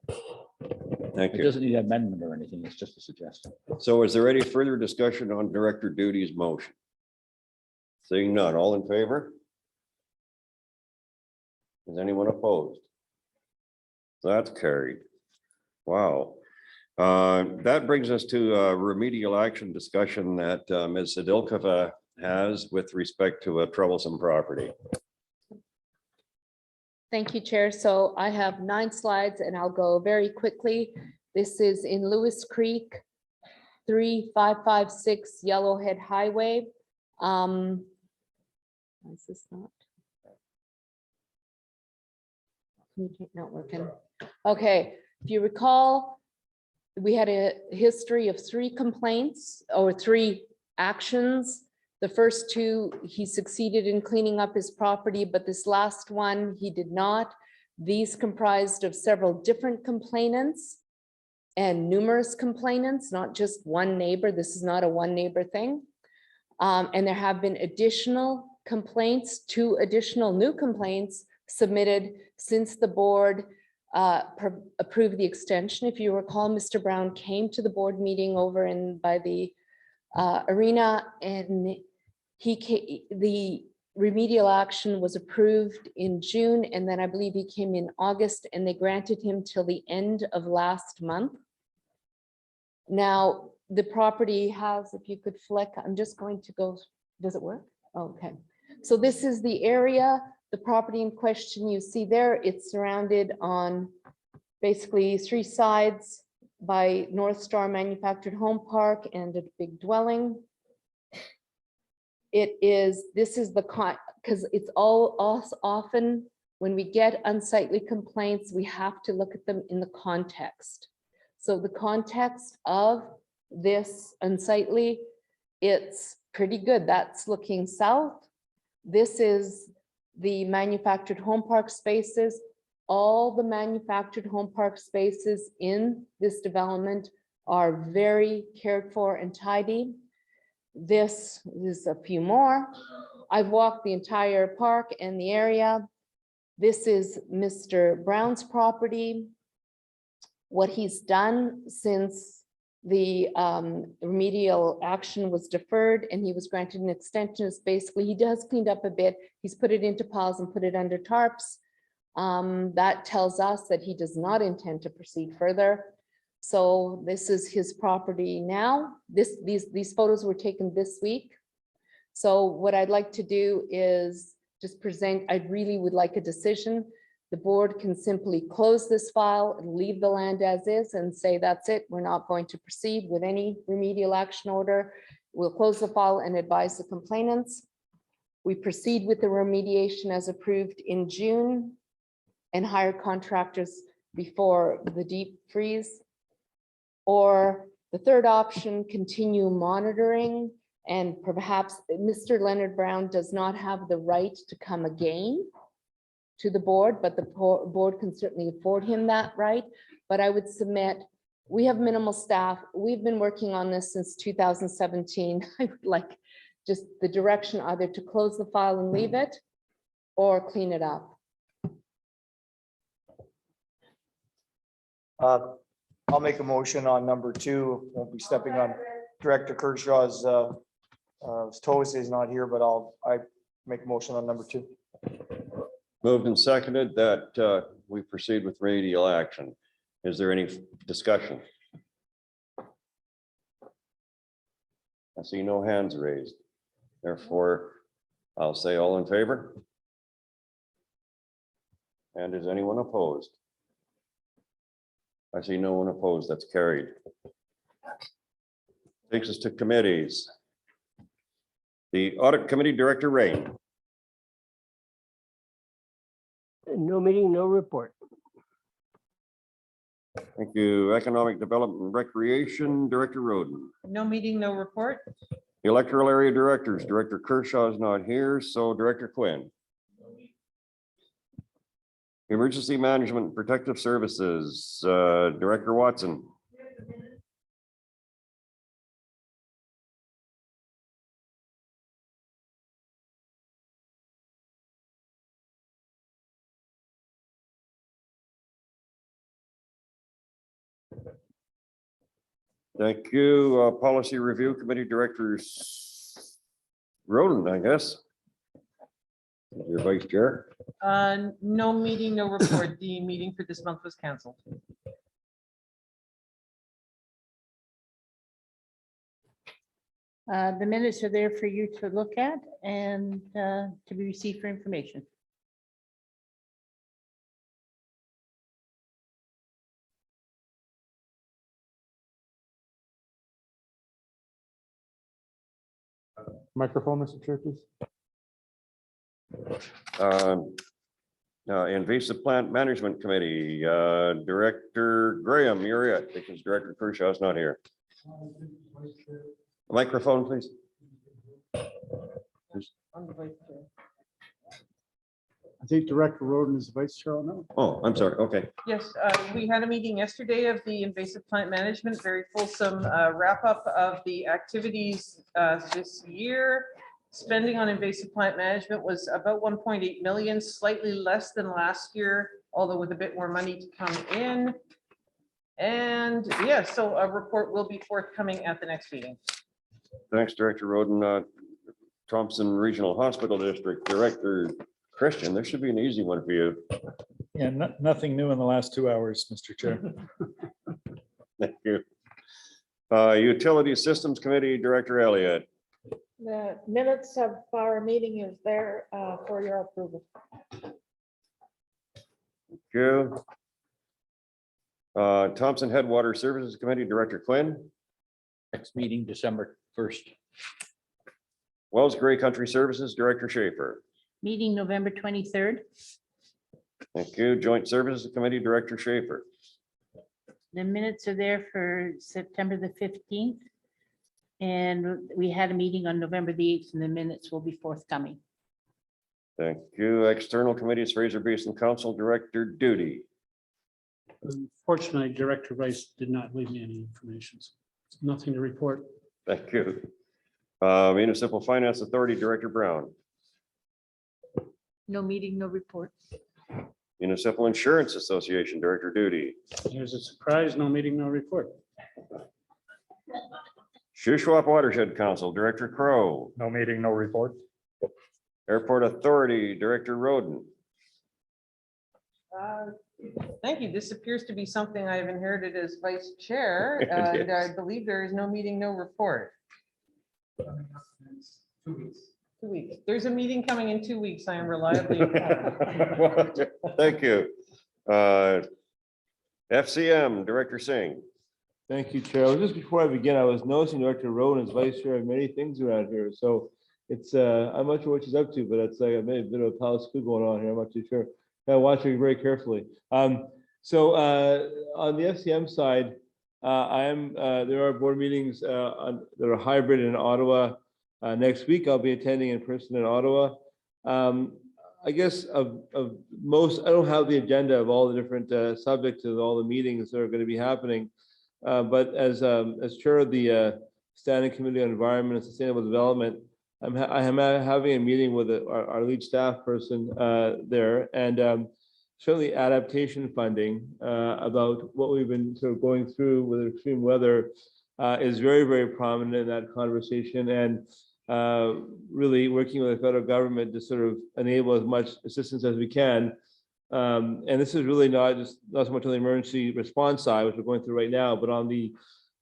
Thank It you. doesn't need an amendment or anything. It's just a suggestion. So is there any further discussion on Director Duty's motion? Seeing none, all in favor? Is anyone opposed? That's carried. Wow. That brings us to a remedial action discussion that Ms. Sadilkova has with respect to a troublesome property. Thank you, Chair. So I have 9 slides and I'll go very quickly. This is in Lewis Creek, 3556 Yellowhead Highway. Why is this not working? Okay, if you recall, we had a history of 3 complaints or 3 actions. The first 2, he succeeded in cleaning up his property, but this last one, he did not. These comprised of several different complainants and numerous complainants, not just one neighbor. This is not a one neighbor thing. And there have been additional complaints, 2 additional new complaints submitted since the board approved the extension. If you recall, Mr. Brown came to the board meeting over by the arena, and the remedial action was approved in June, and then I believe he came in August, and they granted him till the end of last month. Now, the property has, if you could flick, I'm just going to go, does it work? Okay. So this is the area, the property in question you see there. It's surrounded on basically 3 sides by North Star Manufactured Home Park and a big dwelling. This is the because it's often when we get unsightly complaints, we have to look at them in the context. So the context of this unsightly, it's pretty good. That's looking south. This is the manufactured home park spaces. All the manufactured home park spaces in this development are very cared for and tidy. This is a few more. I've walked the entire park and the area. This is Mr. Brown's property. What he's done since the remedial action was deferred and he was granted an extension is basically, he has cleaned up a bit. He's put it into piles and put it under tarps. That tells us that he does not intend to proceed further. So this is his property now. These photos were taken this week. So what I'd like to do is just present, I really would like a decision. The board can simply close this file and leave the land as is and say, that's it. We're not going to proceed with any remedial action order. We'll close the file and advise the complainants. We proceed with the remediation as approved in June and hire contractors before the deep freeze. Or the third option, continue monitoring, and perhaps Mr. Leonard Brown does not have the right to come again to the board, but the board can certainly afford him that right. But I would submit, we have minimal staff. We've been working on this since 2017. I would like just the direction either to close the file and leave it or clean it up. I'll make a motion on number 2. Won't be stepping on Director Kershaw's toes. He's not here, but I make a motion on number 2. Moved and seconded that we proceed with remedial action. Is there any discussion? I see no hands raised. Therefore, I'll say all in favor. And is anyone opposed? I see no one opposed. That's carried. Takes us to committees. The Audit Committee Director, Rain. No meeting, no report. Thank you. Economic Development and Recreation Director, Roden. No meeting, no report. Electoral Area Directors, Director Kershaw is not here, so Director Quinn. Emergency Management and Protective Services, Director Watson. Thank you. Policy Review Committee Directors. Roden, I guess. Your vice chair. No meeting, no report. The meeting for this month was canceled. The minutes are there for you to look at and to be received for information. Microphone, Mr. Chair, please. Invasive Plant Management Committee, Director Graham, you're it, because Director Kershaw's not here. Microphone, please. I think Director Roden is vice chair now. Oh, I'm sorry. Okay. Yes, we had a meeting yesterday of the invasive plant management, very fulsome wrap up of the activities this year. Spending on invasive plant management was about 1.8 million, slightly less than last year, although with a bit more money to come in. And yeah, so a report will be forthcoming at the next meeting. Thanks, Director Roden. Thompson Regional Hospital District Director Christian, there should be an easy one for you. Yeah, nothing new in the last 2 hours, Mr. Chair. Thank you. Utility Systems Committee Director Elliott. The minutes of our meeting is there for your approval. Thank you. Thompson Headwater Services Committee Director Quinn. Next meeting, December 1st. Wells Gray Country Services Director Schaefer. Meeting November 23rd. Thank you. Joint Services Committee Director Schaefer. The minutes are there for September the 15th. And we had a meeting on November the 8th, and the minutes will be forthcoming. Thank you. External Committees Fraser Basin Council Director Duty. Unfortunately, Director Rice did not leave me any information. So nothing to report. Thank you. Municipal Finance Authority Director Brown. No meeting, no report. Municipal Insurance Association Director Duty. Here's a surprise, no meeting, no report. Shuswap Watershed Council Director Crow. No meeting, no report. Airport Authority Director Roden. Thank you. This appears to be something I've inherited as vice chair. And I believe there is no meeting, no report. 2 weeks. 2 weeks. There's a meeting coming in 2 weeks. I am reliably informed. Thank you. FCM Director Singh. Thank you, Chair. Well, just before I begin, I was noticing Director Roden is vice chair of many things around here. So it's, I'm not sure what she's up to, but it's like I made a bit of a palace coup going on here. I'm not too sure. I watch her very carefully. So on the FCM side, there are board meetings that are hybrid in Ottawa. Next week, I'll be attending in person in Ottawa. I guess of most, I don't have the agenda of all the different subjects of all the meetings that are going to be happening. But as chair of the Standing Committee on Environment and Sustainable Development, I am having a meeting with our lead staff person there, and certainly adaptation funding about what we've been sort of going through with extreme weather is very, very prominent in that conversation, and really working with the federal government to sort of enable as much assistance as we can. And this is really not so much on the emergency response side, which we're going through right now, but on the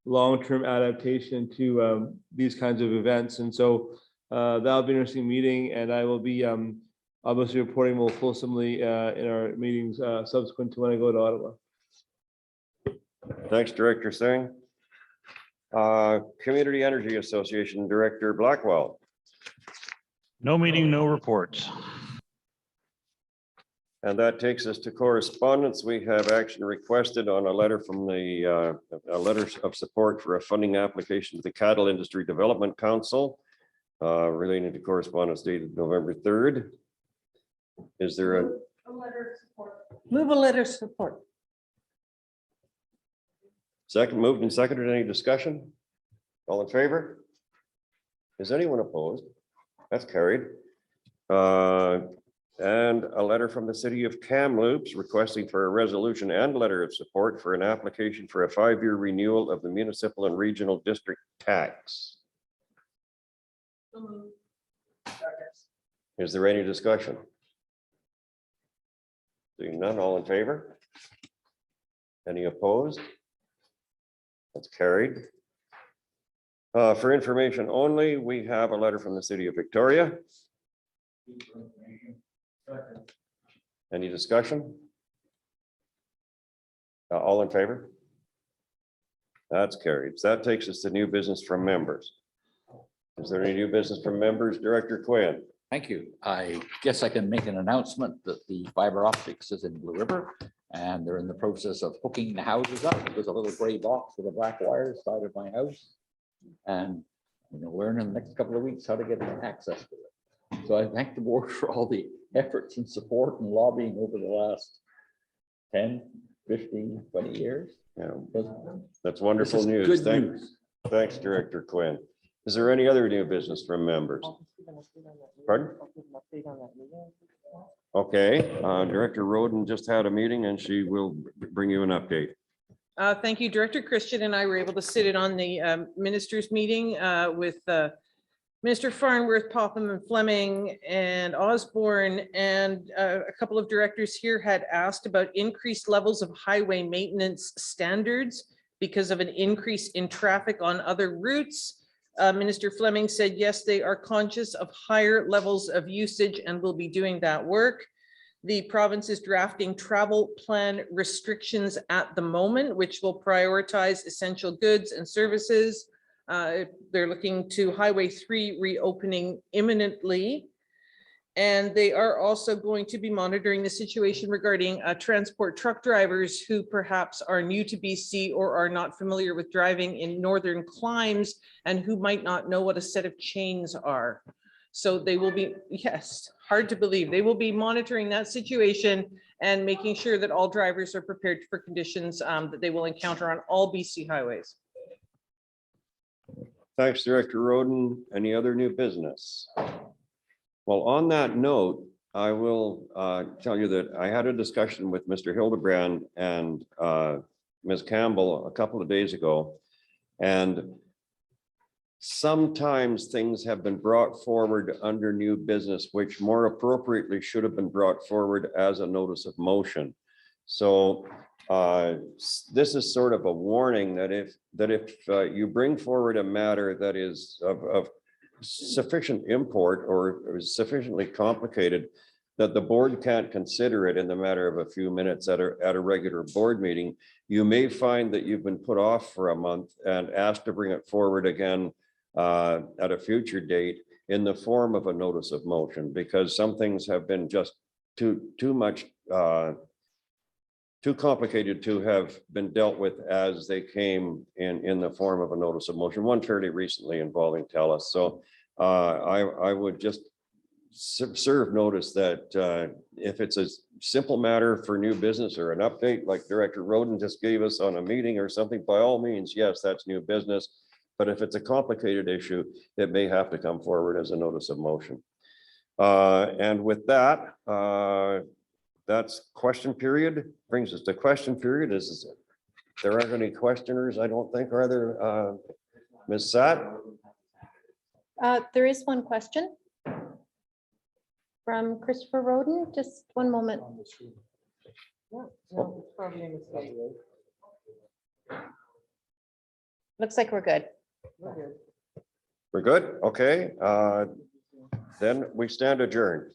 long-term adaptation to these kinds of events. And so that'll be an interesting meeting, and I will be obviously reporting more fulsomely in our meetings subsequent to when I go to Ottawa. Thanks, Director Singh. Community Energy Association Director Blackwell. No meeting, no reports. And that takes us to correspondence. We have action requested on a letter from the letters of support for a funding application to the Cattle Industry Development Council relating to correspondence dated November 3rd. Is there a letter of support? Move a letter of support. second? Moved and seconded. Any discussion? All in favor? Is anyone opposed? That's carried. And a letter from the city of Kamloops requesting for a resolution and letter of support for an application for a 5-year renewal of the municipal and regional district tax. Is there any discussion? Seeing none, all in favor? Any opposed? That's carried. For information only, we have a letter from the city of Victoria. Any discussion? All in favor? That's carried. So that takes us to new business from members. Is there any new business from members? Director Quinn. Thank you. I guess I can make an announcement that the fiber optics is in Blue River and they're in the process of hooking the houses up. There's a little gray box with a black wire side of my house. And learn in the next couple of weeks how to get access to it. So I thank the board for all the efforts and support and lobbying over the last 10, 15, 20 years. Yeah, that's wonderful This is news. good Thanks, news. thanks, Director Quinn. Is there any other new business from members? Pardon? Okay, Director Roden just had a meeting and she will bring you an update. Thank you. Director Christian and I were able to sit in on the ministers meeting with Minister Farnworth, Popham and Fleming and Osborne, and a couple of directors here had asked about increased levels of highway maintenance standards because of an increase in traffic on other routes. Minister Fleming said, yes, they are conscious of higher levels of usage and will be doing that work. The province is drafting travel plan restrictions at the moment, which will prioritize essential goods and services. They're looking to Highway 3 reopening imminently. And they are also going to be monitoring the situation regarding transport truck drivers who perhaps are new to BC or are not familiar with driving in northern climes and who might not know what a set of chains are. So they will be, yes, hard to believe, they will be monitoring that situation and making sure that all drivers are prepared for conditions that they will encounter on all BC highways. Thanks, Director Roden. Any other new business? Well, on that note, I will tell you that I had a discussion with Mr. Hildebrand and Ms. Campbell a couple of days ago. And sometimes things have been brought forward under new business, which more appropriately should have been brought forward as a notice of motion. So this is sort of a warning that if you bring forward a matter that is of sufficient import or sufficiently complicated that the board can't consider it in the matter of a few minutes at a regular board meeting, you may find that you've been put off for a month and asked to bring it forward again at a future date in the form of a notice of motion, because some things have been just too complicated to have been dealt with as they came in the form of a notice of motion, one fairly recently involving TELUS. So I would just serve notice that if it's a simple matter for new business or an update like Director Roden just gave us on a meeting or something, by all means, yes, that's new business. But if it's a complicated issue, it may have to come forward as a notice of motion. And with that, that's question period. Brings us to question period. There aren't any questioners, I don't think, are there? Ms. Satt? There is one question from Christopher Roden. Just one moment. Looks like we're good. We're good? Okay. Then we stand adjourned.